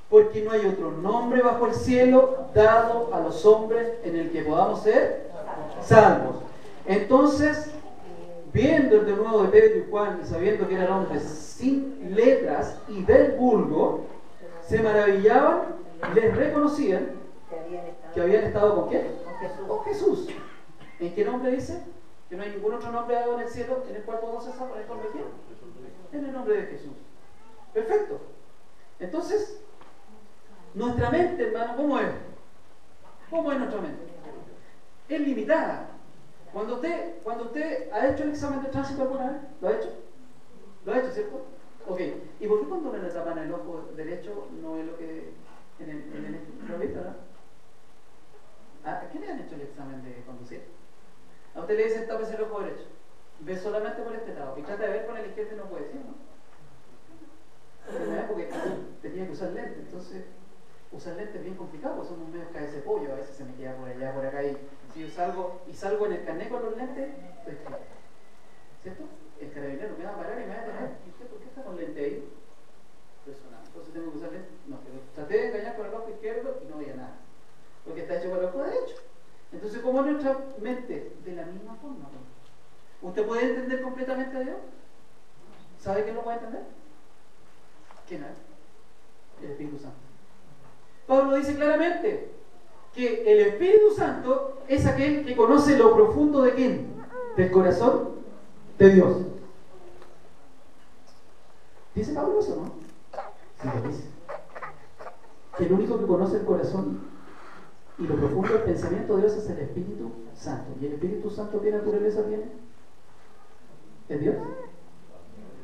porque no hay otro nombre bajo el cielo dado a los hombres en el que podamos ser salvos. Entonces, viendo el de nuevo de Pedro y Juan y sabiendo que eran hombres sin letras y del vulgo, se maravillaban, les reconocían que habían estado ¿con quién? Con Jesús. ¿En qué nombre dice? Que no hay ningún otro nombre dado en el cielo en el cual podamos ser salvos. ¿En el nombre de quién? En el nombre de Jesús. Perfecto. Entonces, nuestra mente, hermano, ¿cómo es? ¿Cómo es nuestra mente? Es limitada. Cuando usted ha hecho el examen de tránsito alguna vez, ¿lo ha hecho? ¿Lo ha hecho, cierto? Ok. ¿Y por qué cuando le tapan el ojo derecho no es lo que ¿lo viste, verdad? ¿A qué le han hecho el examen de conducir? A usted le dicen tápese el ojo derecho. Ve solamente por este lado. Y trata de ver con el izquierdo y no puede decir, ¿no? Porque tenía que usar lentes. Entonces, usar lentes es bien complicado, porque somos medio cabeza de pollo. A veces se me queda por allá, por acá. Y si yo salgo en el carnet con los lentes, estoy claro. ¿Cierto? El carabinero me va a parar y me va a detener. ¿Y usted por qué está con lente ahí? Personal. Entonces tengo que usar lentes. No, pero traté de engañar con el ojo izquierdo y no veía nada. Porque está hecho con el ojo derecho. Entonces, ¿cómo es nuestra mente? De la misma forma. ¿Usted puede entender completamente a Dios? ¿Sabe quién lo puede entender? ¿Quién es? El Espíritu Santo. Pablo dice claramente que el Espíritu Santo es aquel que conoce lo profundo de quién? Del corazón de Dios. ¿Dice Pablo eso, no? Sí, lo dice. Que el único que conoce el corazón y lo profundo del pensamiento de Dios es el Espíritu Santo. ¿Y el Espíritu Santo qué naturaleza tiene? ¿Es Dios?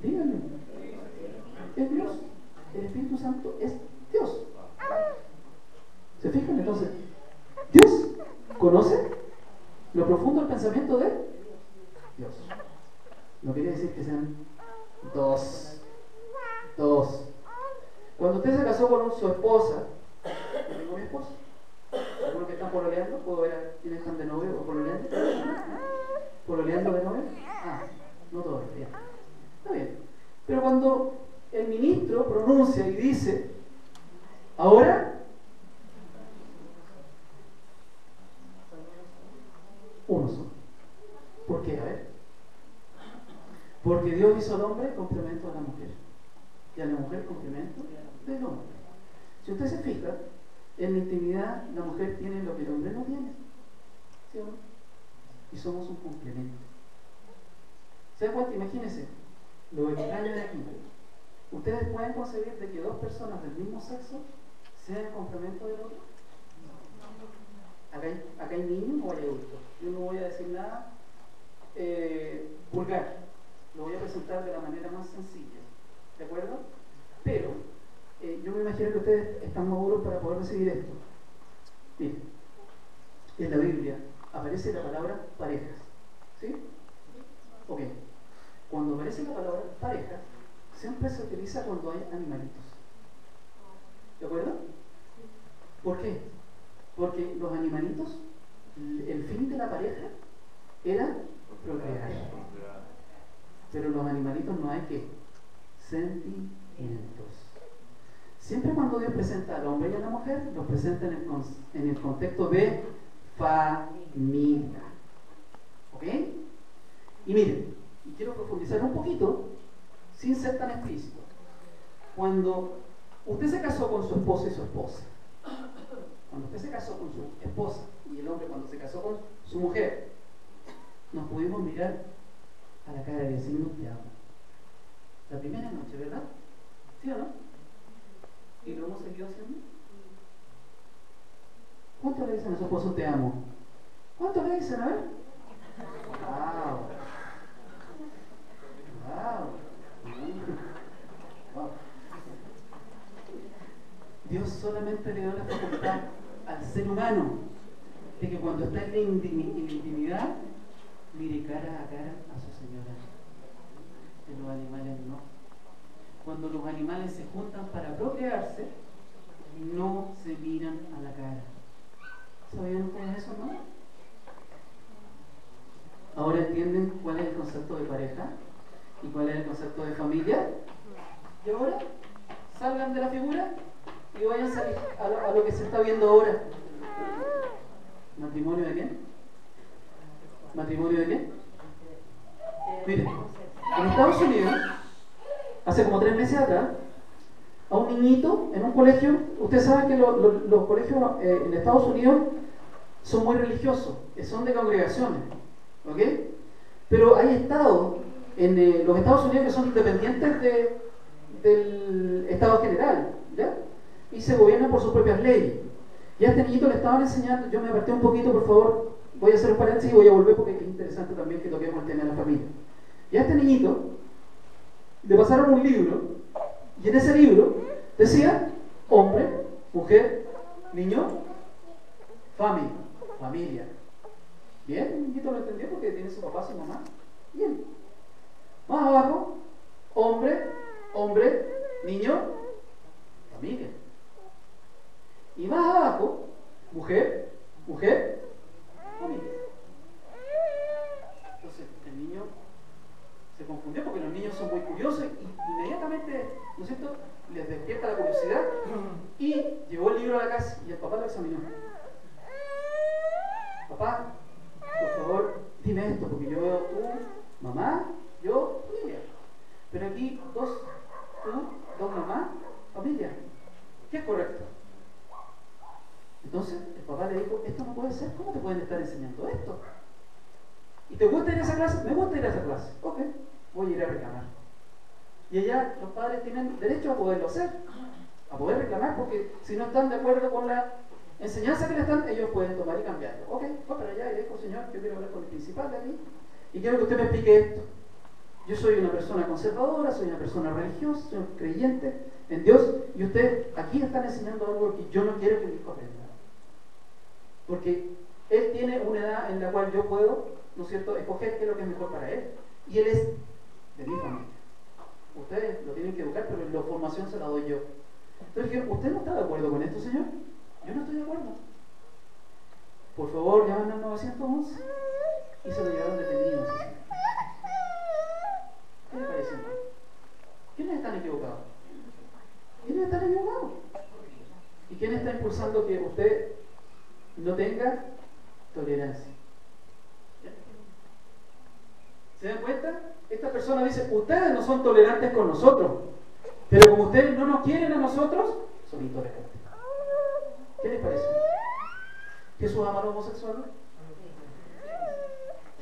Díganme. Es Dios. El Espíritu Santo es Dios. ¿Se fijan? Entonces, Dios conoce lo profundo del pensamiento de Dios. No quiere decir que sean dos. Cuando usted se casó con su esposa, yo tengo mi esposa. ¿Algunos que están pololeando? ¿Puedo ver a quiénes están de novio o pololeando? ¿Pololeando de novio? Ah, no todos, bien. Está bien. Pero cuando el ministro pronuncia y dice, ahora, uno solo. ¿Por qué? A ver. Porque Dios hizo al hombre complemento a la mujer. Y a la mujer complemento del hombre. Si usted se fija, en la intimidad la mujer tiene lo que el hombre no tiene. ¿Sí o no? Y somos un complemento. ¿Se da cuenta? Imagínense lo extraño de aquí. ¿Ustedes pueden concebir de que dos personas del mismo sexo sean el complemento del otro? Acá hay niños o hay adultos. Yo no voy a decir nada vulgar. Lo voy a presentar de la manera más sencilla. ¿De acuerdo? Pero yo me imagino que ustedes están maduros para poder recibir esto. Miren, en la Biblia aparece la palabra parejas. ¿Sí? Ok. Cuando aparece la palabra pareja, siempre se utiliza cuando hay animalitos. ¿De acuerdo? ¿Por qué? Porque los animalitos, el fin de la pareja era procrear. Pero los animalitos no hay que sentimientos. Siempre cuando Dios presenta al hombre y a la mujer, los presenta en el contexto de familia. ¿Ok? Y miren, y quiero profundizar un poquito sin ser tan explícito. Cuando usted se casó con su esposo y su esposa, cuando usted se casó con su esposa y el hombre cuando se casó con su mujer, nos pudimos mirar a la cara y decirnos te amo. La primera noche, ¿verdad? ¿Sí o no? ¿Y lo hemos seguido haciendo? ¿Cuánto le dicen a su esposo te amo? ¿Cuánto le dicen? A ver. ¡Wow! ¡Wow! Dios solamente le da la facultad al ser humano de que cuando está en la intimidad mire cara a cara a su señora. En los animales no. Cuando los animales se juntan para procrearse, no se miran a la cara. ¿Sabían ustedes eso, no? ¿Ahora entienden cuál es el concepto de pareja? ¿Y cuál es el concepto de familia? Y ahora, salgan de la figura y vayan a lo que se está viendo ahora. ¿Matrimonio de quién? ¿Matrimonio de quién? Miren, en Estados Unidos, hace como 3 meses atrás, a un niñito en un colegio, ustedes saben que los colegios en Estados Unidos son muy religiosos, son de congregaciones, ¿ok? Pero hay estados en los Estados Unidos que son independientes del Estado general, ¿ya? Y se gobiernan por sus propias leyes. Y a este niñito le estaban enseñando, yo me aparté un poquito, por favor, voy a hacer un paréntesis y voy a volver porque es interesante también que toquemos el tema de la familia. Y a este niñito le pasaron un libro, y en ese libro decía hombre, mujer, niño, familia. Bien, el niñito lo entendió porque tiene su papá, su mamá. Bien. Más abajo, hombre, niño, familia. Y más abajo, mujer, familia. Entonces el niño se confundió porque los niños son muy curiosos y inmediatamente, ¿no es cierto?, les despierta la curiosidad y llevó el libro a la casa y el papá lo examinó. Papá, por favor, dime esto, porque yo veo tú, mamá, yo, familia. Pero aquí tú, dos mamás, familia. ¿Qué es correcto? Entonces el papá le dijo, esto no puede ser, ¿cómo te pueden estar enseñando esto? ¿Y te gusta ir a esa clase? Me gusta ir a esa clase. Ok, voy a ir a reclamar. Y allá los padres tienen derecho a poderlo hacer, a poder reclamar, porque si no están de acuerdo con la enseñanza que le están, ellos pueden tomar y cambiarlo. Ok, voy para allá y le digo, señor, yo quiero hablar con el principal de aquí y quiero que usted me explique esto. Yo soy una persona conservadora, soy una persona religiosa, soy un creyente en Dios y usted aquí están enseñando algo que yo no quiero que mi hijo aprenda. Porque él tiene una edad en la cual yo puedo, ¿no es cierto?, escoger qué es lo que es mejor para él. Y él es de mi familia. Ustedes lo tienen que educar, pero la formación se la doy yo. Entonces dijeron, ¿usted no está de acuerdo con esto, señor? Yo no estoy de acuerdo. Por favor, llamen al 911 y se lo llevaron detenido. ¿Qué le parece? ¿Quiénes están equivocados? ¿Quiénes están equivocados? ¿Y quién está impulsando que usted no tenga tolerancia? ¿Se dan cuenta? Esta persona dice, ustedes no son tolerantes con nosotros, pero como ustedes no nos quieren a nosotros, son intolerantes. ¿Qué les parece? ¿Jesús ama a los homosexuales?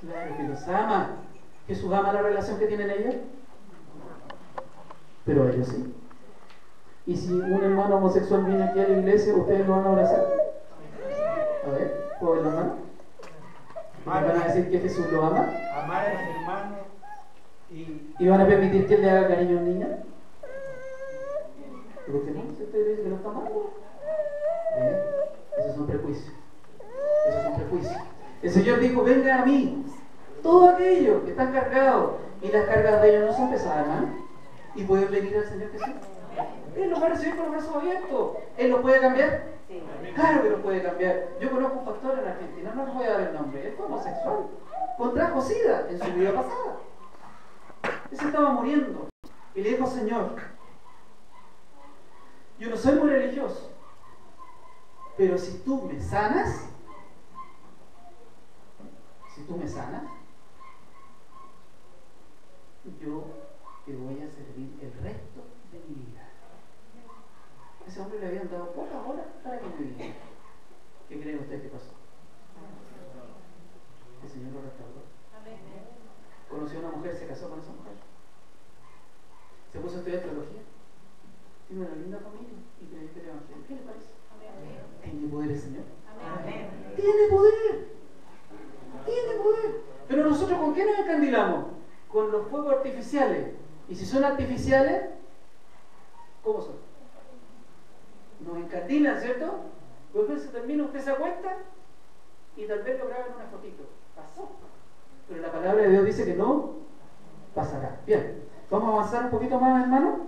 Claro que los ama. ¿Jesús ama la relación que tienen ellos? Pero ellos sí. Y si un hermano homosexual viene aquí a la iglesia, ¿ustedes lo van a abrazar? A ver, ¿puedo ver la mano? ¿Me van a decir que Jesús lo ama? Amar a los hermanos ¿Y van a permitir que él le haga cariño a un niño? ¿Por qué no? Si usted dice que lo está amando. Esos son prejuicios. Esos son prejuicios. El Señor dijo, venga a mí, todo aquello que están cargados, y las cargas de ellos no son pesadas, ¿no? Y pueden venir al Señor Jesús. Él los va a recibir con los brazos abiertos. ¿Él los puede cambiar? Sí. Claro que los puede cambiar. Yo conozco un pastor en Argentina, no les voy a dar el nombre, él fue homosexual, contrajo SIDA en su vida pasada. Él se estaba muriendo y le dijo, Señor, yo no soy muy religioso, pero si tú me sanas, yo te voy a servir el resto de mi vida. A ese hombre le habían dado pocas horas para que viviera. ¿Qué creen ustedes que pasó? El Señor lo restauró. conoció a una mujer, se casó con esa mujer. Se puso a estudiar teología. Tiene una linda familia y predica el Evangelio. ¿Qué le parece? ¿Tiene poder el Señor? Tiene poder. Tiene poder. Pero nosotros, ¿con qué nos encandilamos? Con los fuegos artificiales. Y si son artificiales, ¿cómo son? Nos encandilan, ¿cierto? Después se termina, usted se acuesta y tal vez lo graban una fotito. Pasó. Pero la palabra de Dios dice que no pasará. Bien, vamos a avanzar un poquito más, hermano,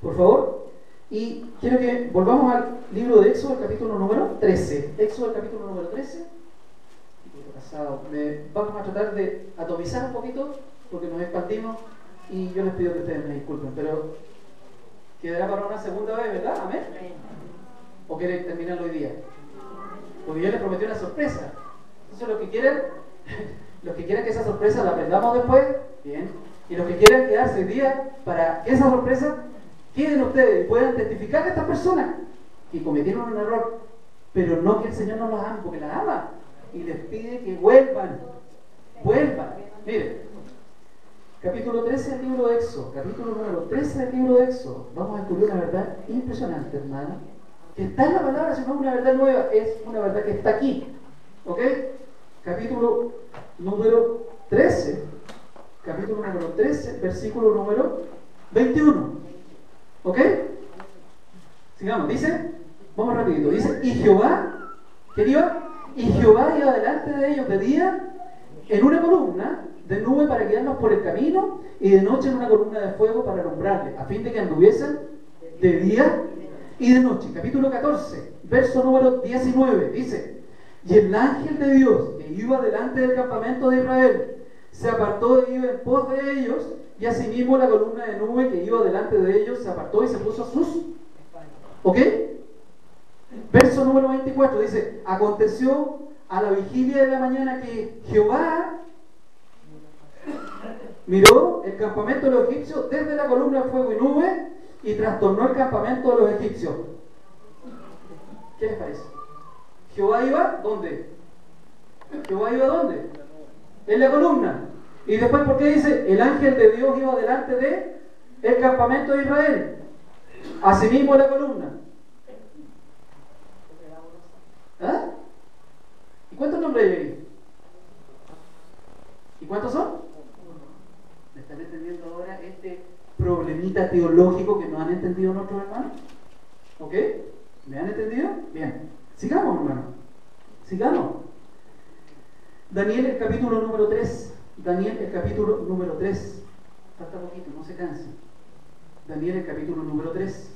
por favor. Y quiero que volvamos al libro de Éxodo, el capítulo número 13. Éxodo, el capítulo número 13. Vamos a tratar de atomizar un poquito porque nos expandimos y yo les pido que ustedes me disculpen, pero quedará para una segunda vez, ¿verdad? ¿Amén? ¿O quieren terminarlo hoy día? Porque yo les prometí una sorpresa. Entonces los que quieran que esa sorpresa la aprendamos después, bien. Y los que quieran quedarse hoy día para que esa sorpresa queden ustedes y puedan testificar a estas personas que cometieron un error, pero no que el Señor no los ama, porque las ama y les pide que vuelvan. Miren, capítulo 13 del libro de Éxodo, capítulo número 13 del libro de Éxodo. Vamos a descubrir una verdad impresionante, hermano, que está en la palabra, si no es una verdad nueva, es una verdad que está aquí. ¿Ok? Capítulo número 13, versículo número 21. ¿Ok? Sigamos, dice, vamos rapidito, dice, y Jehová, ¿qué iba? Y Jehová iba delante de ellos de día en una columna de nube para guiarlos por el camino, y de noche en una columna de fuego para alumbrarles, a fin de que anduviesen de día y de noche. Capítulo 14, verso número 19, dice, y el ángel de Dios que iba delante del campamento de Israel se apartó de ellos en pos de ellos, y asimismo la columna de nube que iba delante de ellos se apartó y se puso a sus... ¿Ok? Verso número 24 dice, aconteció a la vigilia de la mañana que Jehová miró el campamento de los egipcios desde la columna de fuego y nube y trastornó el campamento de los egipcios. ¿Qué les parece? Jehová iba, ¿dónde? Jehová iba, ¿dónde? En la columna. Y después, ¿por qué dice? El ángel de Dios iba delante de el campamento de Israel. Asimismo la columna. ¿Ah? ¿Y cuántos nombres hay ahí? ¿Y cuántos son? ¿Me están entendiendo ahora este problemita teológico que no han entendido nuestros hermanos? ¿Ok? ¿Me han entendido? Bien. Sigamos, hermano. Sigamos. Daniel, el capítulo número 3. Daniel, el capítulo número 3. Falta poquito, no se cansen. Daniel, el capítulo número 3.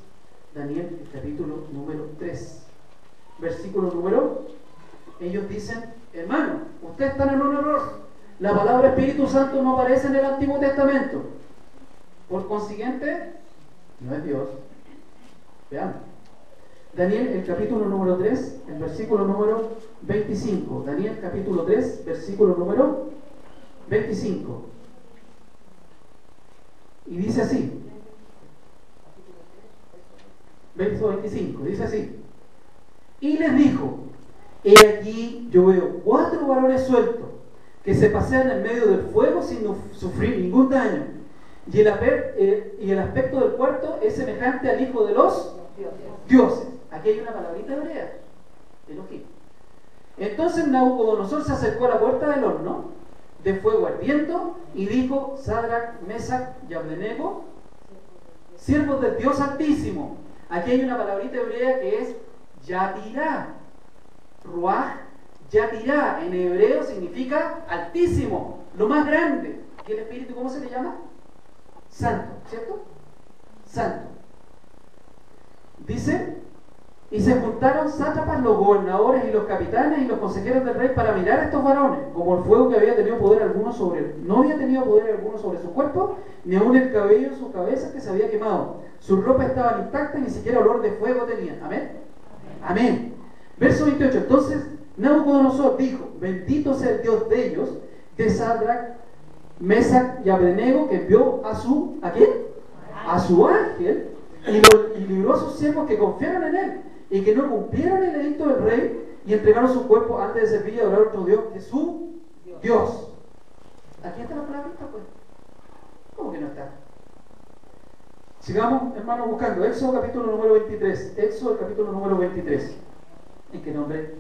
Daniel, el capítulo número 3. Versículo número. Ellos dicen, hermano, ustedes están en un error. La palabra Espíritu Santo no aparece en el Antiguo Testamento. Por consiguiente, no es Dios. Veamos. Daniel, el capítulo número 3, el versículo número 25. Daniel, capítulo 3, versículo número 25. Y dice así. Verso 25, dice así. Y les dijo, he aquí yo veo 4 varones sueltos que se pasean en medio del fuego sin sufrir ningún daño. Y el aspecto del cuarto es semejante al hijo de los dioses. Aquí hay una palabrita hebrea, Elohim. Entonces Nabucodonosor se acercó a la puerta del horno de fuego ardiendo y dijo, Sadrach, Mesach y Abednego, siervos del Dios Altísimo. Aquí hay una palabrita hebrea que es Yatirá. Ruach Yatirá en hebreo significa altísimo, lo más grande. ¿Y el Espíritu cómo se le llama? Santo, ¿cierto? Santo. Dice, y se juntaron sátrapas, los gobernadores y los capitanes y los consejeros del rey para mirar a estos varones, como el fuego que había tenido poder alguno sobre él. No había tenido poder alguno sobre su cuerpo, ni aun el cabello en su cabeza que se había quemado. Sus ropas estaban intactas y ni siquiera olor de fuego tenían. Amén. Amén. Verso 28. Entonces Nabucodonosor dijo, bendito sea el Dios de ellos, de Sadrach, Mesach y Abednego, que envió ¿a quién? A su ángel y libró a sus siervos que confiaron en él y que no cumplieron el edicto del rey y entregaron su cuerpo antes de servir y adorar a otro Dios que su Dios. Aquí está la palabrita, pues. ¿Cómo que no está? Sigamos, hermanos, buscando. Éxodo capítulo número 23. Éxodo capítulo número 23. ¿En qué nombre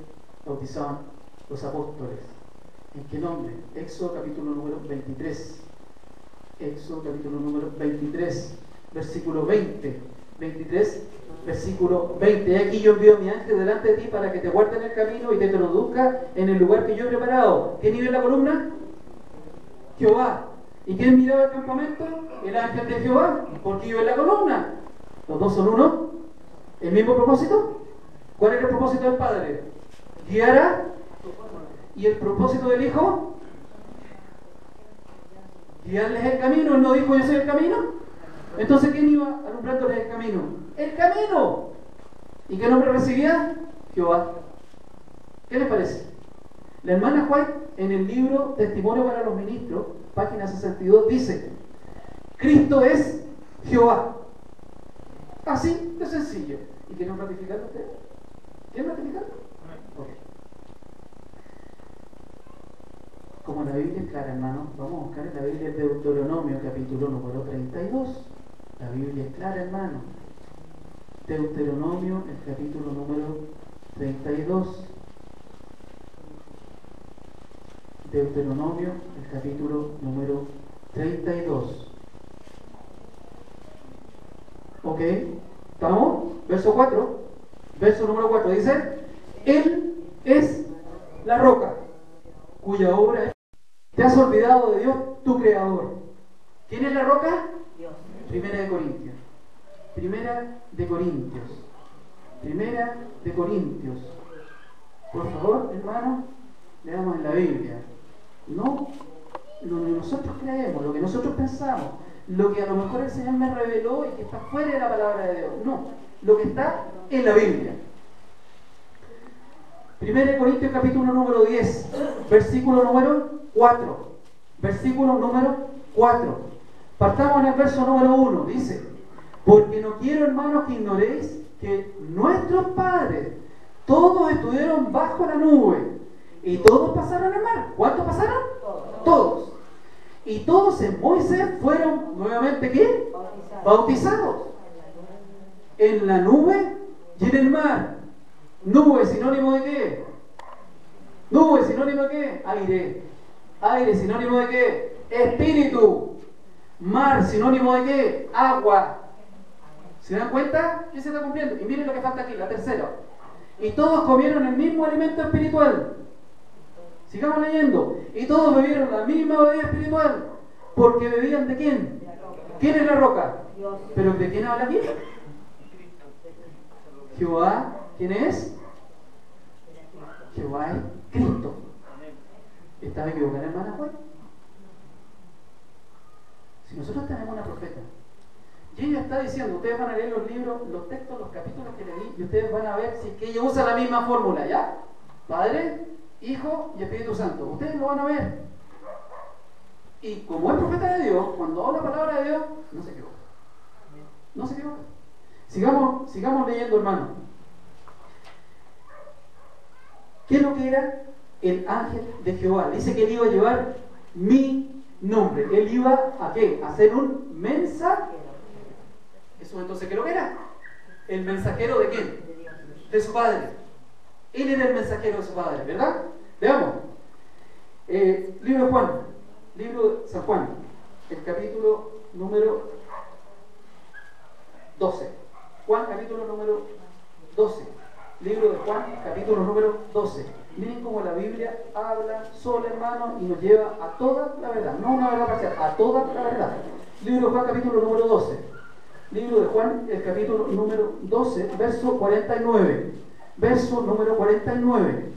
bautizaban los apóstoles? ¿En qué nombre? Éxodo capítulo número 23. Éxodo capítulo número 23, versículo 20. 23, versículo 20. Y aquí yo envío a mi ángel delante de ti para que te guarde en el camino y te introduzca en el lugar que yo he preparado. ¿Quién iba en la columna? Jehová. ¿Y quién miraba el campamento? El ángel de Jehová. ¿Por qué iba en la columna? Los dos son uno. ¿El mismo propósito? ¿Cuál era el propósito del Padre? Guiar. ¿Y el propósito del Hijo? Guiarles el camino. Él no dijo yo soy el camino. Entonces, ¿quién iba alumbrándoles el camino? ¡El camino! ¿Y qué nombre recibía? Jehová. ¿Qué les parece? La hermana White, en el libro Testimonio para los Ministros, página 62, dice: Cristo es Jehová. Así de sencillo. ¿Y quieren ratificarlo ustedes? ¿Quieren ratificarlo? Okay. Como la Biblia es clara, hermano, vamos a buscar en la Biblia el Deuteronomio, capítulo número 32. La Biblia es clara, hermano. Deuteronomio, el capítulo número 32. Deuteronomio, el capítulo número 32. ¿Ok? ¿Estamos? Verso 4. Verso número 4 dice: Él es la roca, cuya obra es. Te has olvidado de Dios, tu creador. ¿Quién es la roca? Dios. Primera de Corintios. Primera de Corintios. Primera de Corintios. Por favor, hermano, leamos en la Biblia. No lo que nosotros creemos, lo que nosotros pensamos, lo que a lo mejor el Señor me reveló y que está fuera de la palabra de Dios. No, lo que está en la Biblia. Primera de Corintios capítulo número 10, versículo número 4. Versículo número 4. Partamos en el verso número 1. Dice: porque no quiero, hermanos, que ignoréis que nuestros padres todos estuvieron bajo la nube y todos pasaron el mar. ¿Cuántos pasaron? Todos. Y todos en Moisés fueron nuevamente ¿qué? Bautizados. En la nube y en el mar. Nube, sinónimo de qué? Nube, sinónimo de qué? Aire. Aire, sinónimo de qué? Espíritu. Mar, sinónimo de qué? Agua. ¿Se dan cuenta? ¿Qué se está cumpliendo? Y miren lo que falta aquí, la tercera. Y todos comieron el mismo alimento espiritual. Sigamos leyendo. Y todos bebieron la misma bebida espiritual. Porque bebían ¿de quién? ¿Quién es la roca? Dios. ¿Pero de quién habla aquí? Jehová. ¿Quién es? Jehová es Cristo. ¿Estás equivocada, hermana Juan? Si nosotros tenemos una profeta y ella está diciendo, ustedes van a leer los libros, los textos, los capítulos que leí y ustedes van a ver si es que ella usa la misma fórmula, ¿ya? Padre, Hijo y Espíritu Santo. Ustedes lo van a ver. Y como es profeta de Dios, cuando habla la palabra de Dios, no se equivoca. No se equivoca. Sigamos leyendo, hermano. ¿Qué es lo que era el ángel de Jehová? Dice que él iba a llevar mi nombre. Él iba a ¿qué? A ser un mensajero. ¿Eso entonces qué es lo que era? ¿El mensajero de quién? De su padre. Él era el mensajero de su padre, ¿verdad? Veamos. Libro de Juan. Libro de San Juan. El capítulo número 12. Juan, capítulo número 12. Libro de Juan, capítulo número 12. Miren cómo la Biblia habla sola, hermano, y nos lleva a toda la verdad. No una verdad parcial, a toda la verdad. Libro de Juan, capítulo número 12. Libro de Juan, el capítulo número 12, verso 49. Verso número 49.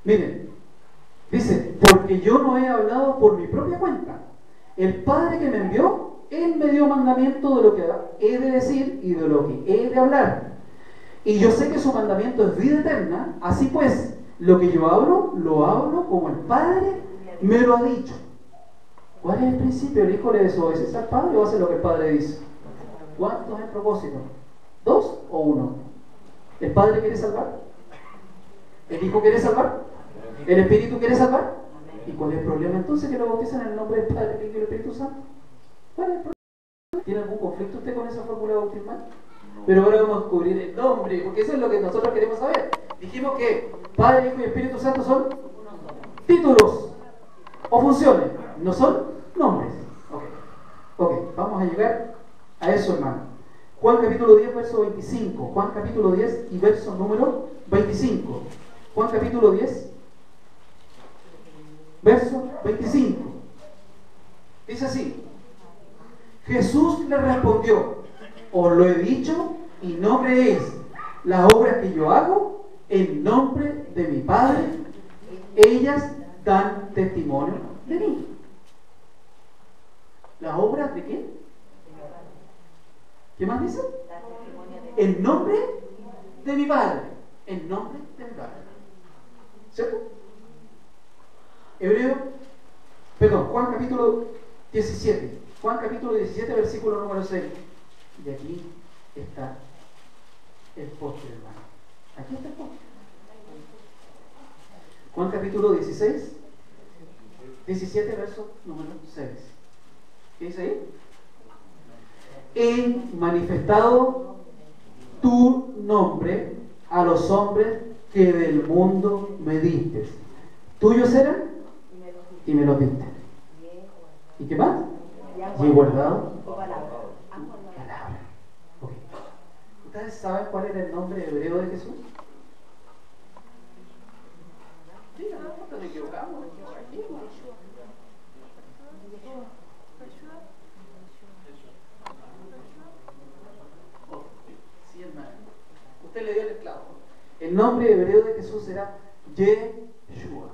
Miren, dice: porque yo no he hablado por mi propia cuenta. El Padre que me envió, Él me dio mandamiento de lo que he de decir y de lo que he de hablar. Y yo sé que su mandamiento es vida eterna. Así pues, lo que yo hablo, lo hablo como el Padre me lo ha dicho. ¿Cuál es el principio? ¿El Hijo le desobedece al Padre o hace lo que el Padre dice? ¿Cuántos en propósito? ¿2 o 1? ¿El Padre quiere salvar? ¿El Hijo quiere salvar? ¿El Espíritu quiere salvar? ¿Y cuál es el problema entonces que lo bautizan en el nombre del Padre, del Hijo y del Espíritu Santo? ¿Cuál es el problema? ¿Tiene algún conflicto usted con esa fórmula bautismal? Pero ahora vamos a descubrir el nombre, porque eso es lo que nosotros queremos saber. Dijimos que Padre, Hijo y Espíritu Santo son títulos o funciones, no son nombres. Ok, vamos a llegar a eso, hermano. Juan capítulo 10, verso 25. Juan capítulo 10 y verso número 25. Juan capítulo 10, verso 25. Dice así: Jesús le respondió: os lo he dicho y no creéis. Las obras que yo hago en nombre de mi Padre, ellas dan testimonio de mí. ¿Las obras de quién? ¿Qué más dice? En nombre de mi Padre. En nombre de mi Padre. ¿Cierto? Juan capítulo 17. Juan capítulo 17, versículo número 6. Y aquí está el postre, hermano. Aquí está el postre. Juan capítulo 16, 17, verso número 6. ¿Qué dice ahí? He manifestado tu nombre a los hombres que del mundo me diste. Tuyos eran y me los diste. ¿Y qué más? Y he guardado tu palabra. Okay. ¿Ustedes saben cuál era el nombre hebreo de Jesús? Sí, no nos equivocamos. Sí, hermano. Usted le dio el esclavo. El nombre hebreo de Jesús era Yeshua.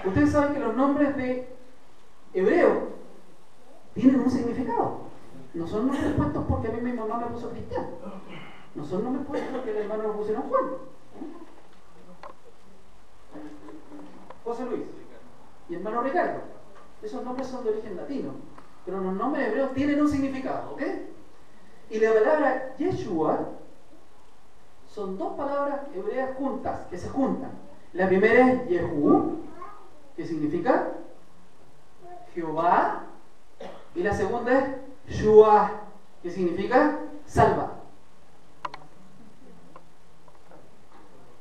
Ustedes saben que los nombres de hebreo tienen un significado. No son nombres puestos porque a mí mi mamá me puso Cristiano. No son nombres puestos porque el hermano me pusieron Juan. José Luis y hermano Ricardo. Esos nombres son de origen latino, pero los nombres hebreos tienen un significado, ¿ok? Y la palabra Yeshua son dos palabras hebreas juntas, que se juntan. La primera es Yehu, que significa Jehová, y la segunda es Shua, que significa salva.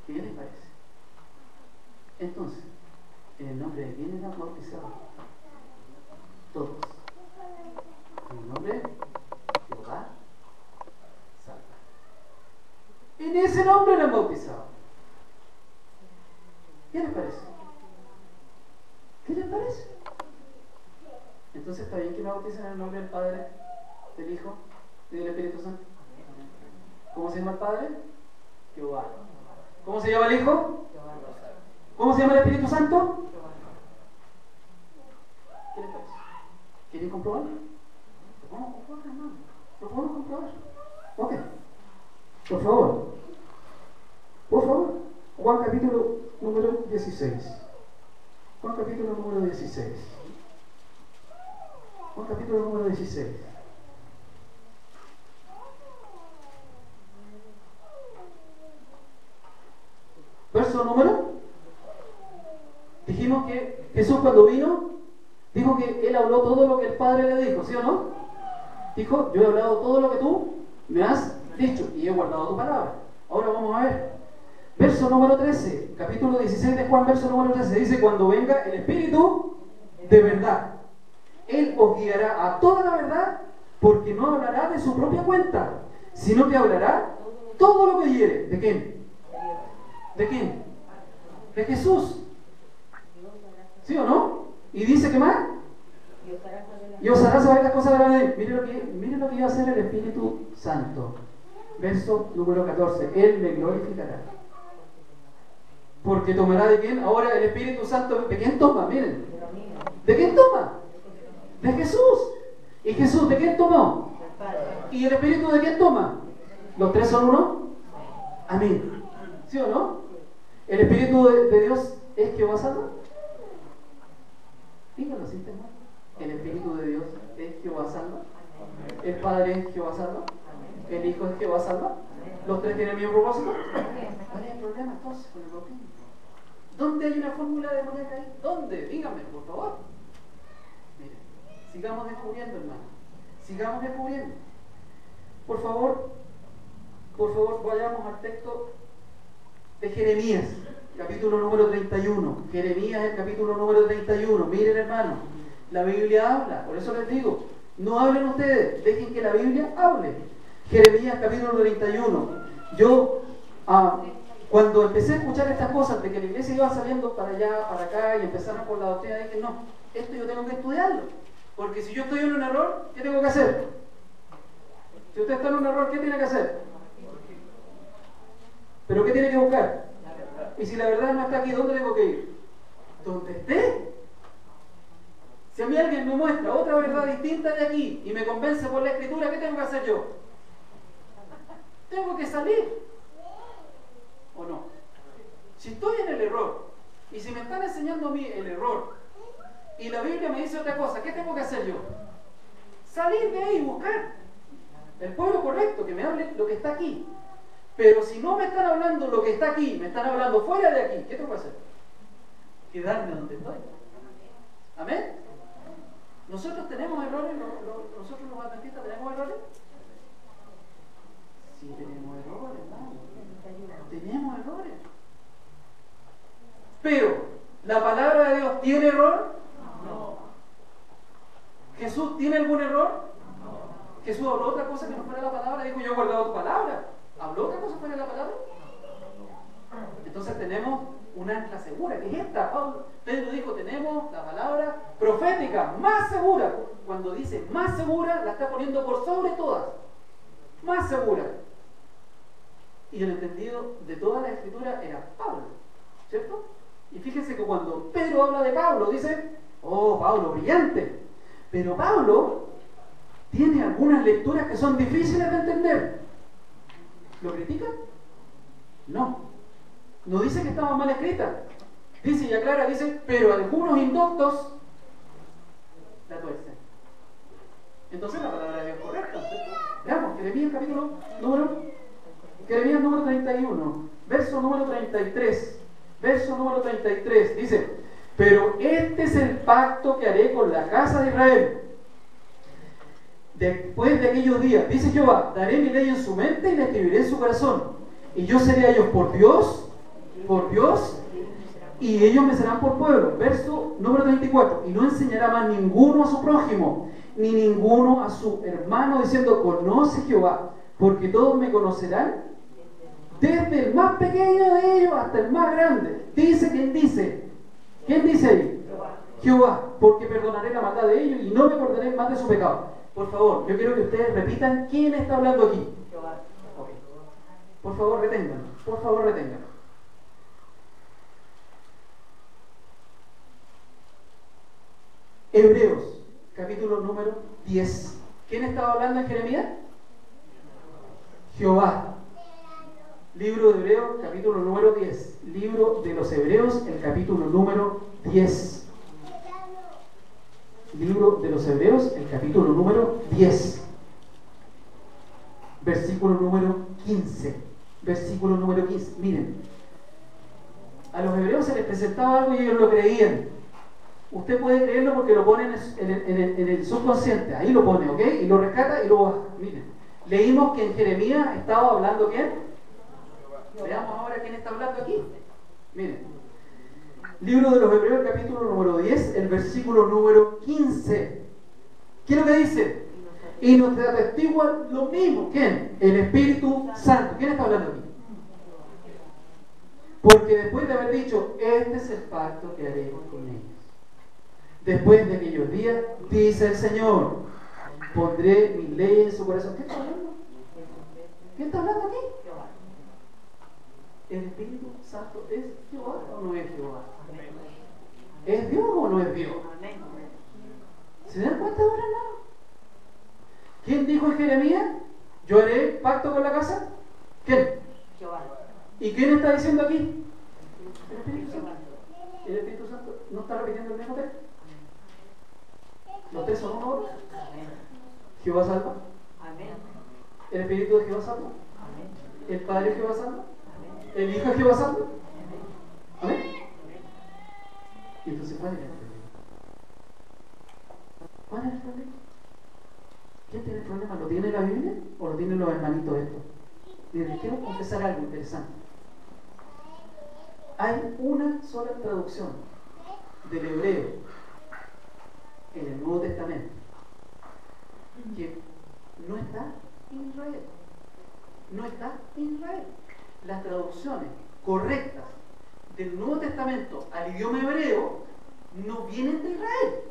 ¿Qué les parece? Entonces, ¿en el nombre de quién eran bautizados? Todos. En el nombre de Jehová, salva. En ese nombre eran bautizados. ¿Qué les parece? ¿Qué les parece? Entonces, ¿está bien que me bauticen en el nombre del Padre, del Hijo y del Espíritu Santo? ¿Cómo se llama el Padre? Jehová. ¿Cómo se llama el Hijo? ¿Cómo se llama el Espíritu Santo? ¿Qué les parece? ¿Quieren comprobarlo? Lo podemos comprobar, hermano. Lo podemos comprobar. Ok. Por favor. Por favor. Juan capítulo número 16. Juan capítulo número 16. Juan capítulo número 16. Verso número. Dijimos que Jesús cuando vino, dijo que Él habló todo lo que el Padre le dijo, ¿sí o no? Dijo, yo he hablado todo lo que tú me has dicho y he guardado tu palabra. Ahora vamos a ver. Verso número 13, capítulo 16 de Juan, verso número 13, dice: cuando venga el Espíritu de verdad, Él os guiará a toda la verdad, porque no hablará de su propia cuenta, sino que hablará todo lo que oyere. ¿De quién? ¿De quién? De Jesús. ¿Sí o no? Y dice que más. Y os hará saber las cosas de la vida. Mire lo que iba a hacer el Espíritu Santo. Verso número 14. Él me glorificará. Porque tomará de quién. Ahora el Espíritu Santo. ¿De quién toma? Miren. ¿De quién toma? De Jesús. ¿Y Jesús de quién tomó? ¿Y el Espíritu de quién toma? ¿Los tres son uno? Amén. ¿Sí o no? ¿El Espíritu de Dios es Jehová salva? Díganlo así, hermano. ¿El Espíritu de Dios es Jehová salva? ¿El Padre es Jehová salva? ¿El Hijo es Jehová salva? ¿Los tres tienen el mismo propósito? ¿Cuál es el problema entonces con el bautismo? ¿Dónde hay una fórmula demoníaca ahí? ¿Dónde? Díganme, por favor. Miren, sigamos descubriendo, hermano. Sigamos descubriendo. Por favor, vayamos al texto de Jeremías, capítulo número 31. Jeremías, el capítulo número 31. Miren, hermano, la Biblia habla. Por eso les digo, no hablen ustedes, dejen que la Biblia hable. Jeremías, capítulo 31. Yo, cuando empecé a escuchar estas cosas, de que la iglesia iba saliendo para allá, para acá, y empezaron con la doctrina, dije, no, esto yo tengo que estudiarlo. Porque si yo estoy en un error, ¿qué tengo que hacer? Si usted está en un error, ¿qué tiene que hacer? ¿Pero qué tiene que buscar? Y si la verdad no está aquí, ¿dónde tengo que ir? ¿Dónde esté? Si a mí alguien me muestra otra verdad distinta de aquí y me convence por la escritura, ¿qué tengo que hacer yo? Tengo que salir. ¿O no? Si estoy en el error y si me están enseñando a mí el error y la Biblia me dice otra cosa, ¿qué tengo que hacer yo? Salir de ahí y buscar el pueblo correcto, que me hable lo que está aquí. Pero si no me están hablando lo que está aquí, me están hablando fuera de aquí, ¿qué tengo que hacer? Quedarme donde estoy. ¿Amén? ¿Nosotros tenemos errores? ¿Nosotros los adventistas tenemos errores? Sí, tenemos errores, hermano. Tenemos errores. Pero, ¿la palabra de Dios tiene error? No. ¿Jesús tiene algún error? No. ¿Jesús habló otra cosa que no fuera la palabra? Dijo, yo he guardado tu palabra. ¿Habló otra cosa fuera la palabra? Entonces tenemos una ancla segura, que es esta. Pedro dijo, tenemos la palabra profética más segura. Cuando dice más segura, la está poniendo por sobre todas. Más segura. Y el entendido de toda la escritura era Pablo, ¿cierto? Y fíjense que cuando Pedro habla de Pablo, dice, oh, Pablo, brillante. Pero Pablo tiene algunas lecturas que son difíciles de entender. ¿Lo critica? No. No dice que estaban mal escritas. Dice y aclara, dice, pero algunos inductos la tuercen. Entonces la palabra de Dios es correcta, ¿cierto? Veamos, Jeremías número 31, verso número 33. Verso número 33, dice, pero este es el pacto que haré con la casa de Israel. Después de aquellos días, dice Jehová, daré mi ley en su mente y la escribiré en su corazón. Y yo seré a ellos por Dios, y ellos me serán por pueblo. Verso número 34, y no enseñará más ninguno a su prójimo, ni ninguno a su hermano, diciendo, conoce Jehová, porque todos me conocerán, desde el más pequeño de ellos hasta el más grande. Dice, ¿quién dice? ¿Quién dice ahí? Jehová, porque perdonaré la maldad de ellos y no me acordaré más de su pecado. Por favor, yo quiero que ustedes repitan quién está hablando aquí. Okay. Por favor, reténganlo. Por favor, reténganlo. Hebreos, capítulo número 10. ¿Quién estaba hablando en Jeremías? Jehová. Libro de Hebreos, capítulo número 10. Libro de los Hebreos, el capítulo número 10. Libro de los Hebreos, el capítulo número 10. Versículo número 15. Versículo número 15. Miren, a los hebreos se les presentaba algo y ellos lo creían. Usted puede creerlo porque lo pone en el subconsciente. Ahí lo pone, ¿ok? Y lo rescata y lo baja. Miren, leímos que en Jeremías estaba hablando ¿quién? Veamos ahora quién está hablando aquí. Miren, libro de los Hebreos, capítulo número 10, el versículo número 15. ¿Qué es lo que dice? Y nos atestigua lo mismo. ¿Quién? El Espíritu Santo. ¿Quién está hablando aquí? Porque después de haber dicho, este es el pacto que haré con ellos. Después de aquellos días, dice el Señor, pondré mi ley en su corazón. ¿Qué está hablando? ¿Qué está hablando aquí? ¿El Espíritu Santo es Jehová o no es Jehová? ¿Es Dios o no es Dios? ¿Se dan cuenta ahora, hermano? ¿Quién dijo en Jeremías? Yo haré pacto con la casa. ¿Quién? Jehová. ¿Y quién está diciendo aquí? El Espíritu Santo. ¿El Espíritu Santo no está repitiendo el mismo texto? ¿Los tres son uno ahora? ¿Jehová salva? ¿El Espíritu de Jehová salva? ¿El Padre de Jehová salva? ¿El Hijo de Jehová salva? ¿Amén? Entonces, ¿cuál es el problema? ¿Cuál es el problema? ¿Quién tiene el problema? ¿Lo tiene la Biblia o lo tienen los hermanitos estos? Miren, les quiero confesar algo interesante. Hay una sola traducción del hebreo en el Nuevo Testamento que no está en Israel. No está en Israel. Las traducciones correctas del Nuevo Testamento al idioma hebreo no vienen de Israel.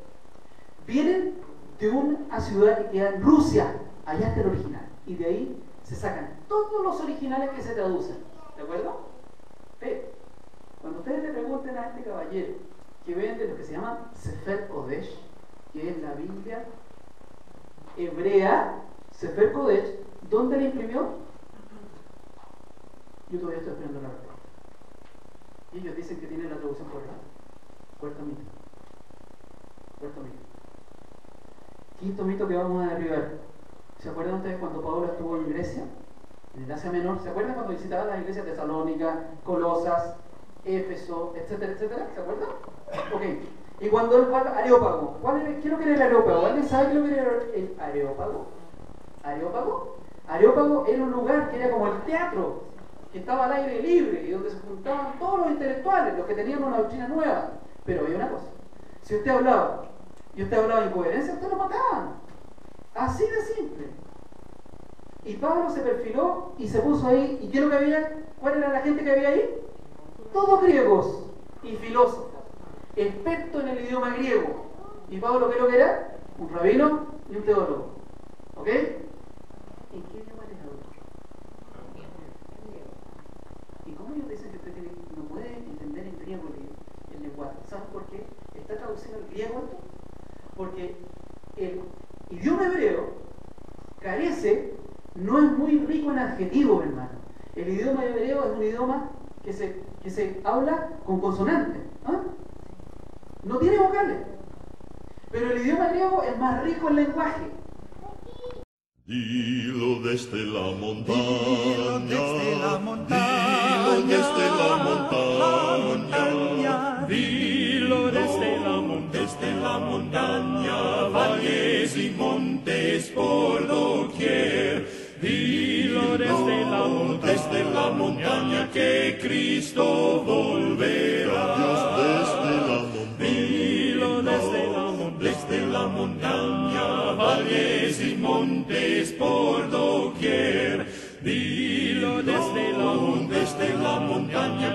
Vienen de una ciudad que queda en Rusia. Allá está el original. Y de ahí se sacan todos los originales que se traducen. ¿De acuerdo? Pero, cuando ustedes le pregunten a este caballero que vende lo que se llama Sefer Kodesh, que es la Biblia hebrea, Sefer Kodesh, ¿dónde la imprimió? Yo todavía estoy esperando la respuesta. Y ellos dicen que tienen la traducción correcta. Cuarto mito. Cuarto mito. Quinto mito que vamos a derribar. ¿Se acuerdan ustedes cuando Pablo estuvo en Grecia? En el Asia Menor. ¿Se acuerdan cuando visitaba las iglesias de Tesalónica, Colosas, Éfeso, etcétera, etcétera? ¿Se acuerdan? Ok. Y cuando él fue al Areópago, ¿qué es lo que era el Areópago? ¿Alguien sabe qué es lo que era el Areópago? ¿Areópago? Areópago era un lugar que era como el teatro, que estaba al aire libre y donde se juntaban todos los intelectuales, los que tenían una doctrina nueva. Pero había una cosa: si usted hablaba y usted hablaba incoherencia, usted lo mataban. Así de simple. Y Pablo se perfiló y se puso ahí. ¿Y qué es lo que había? ¿Cuál era la gente que había ahí? Todos griegos y filósofos, expertos en el idioma griego. ¿Y Pablo qué es lo que era? Un rabino y un teólogo. ¿Ok? ¿En qué idioma les hablo? ¿Y cómo ellos dicen que usted no puede entender en griego el lenguaje? ¿Saben por qué? ¿Está traduciendo el griego esto? Porque el idioma hebreo carece, no es muy rico en adjetivos, hermano. El idioma hebreo es un idioma que se habla con consonantes. ¿Ah? No tiene vocales. Pero el idioma griego es más rico en lenguaje. Dilo desde la montaña, Dilo desde la montaña, dilo desde la montaña, dilo desde la montaña, valles y montes por doquier. Dilo desde la montaña que Cristo volverá. Dios desde la montaña. Dilo desde la montaña, valles y montes por doquier. Dilo desde la montaña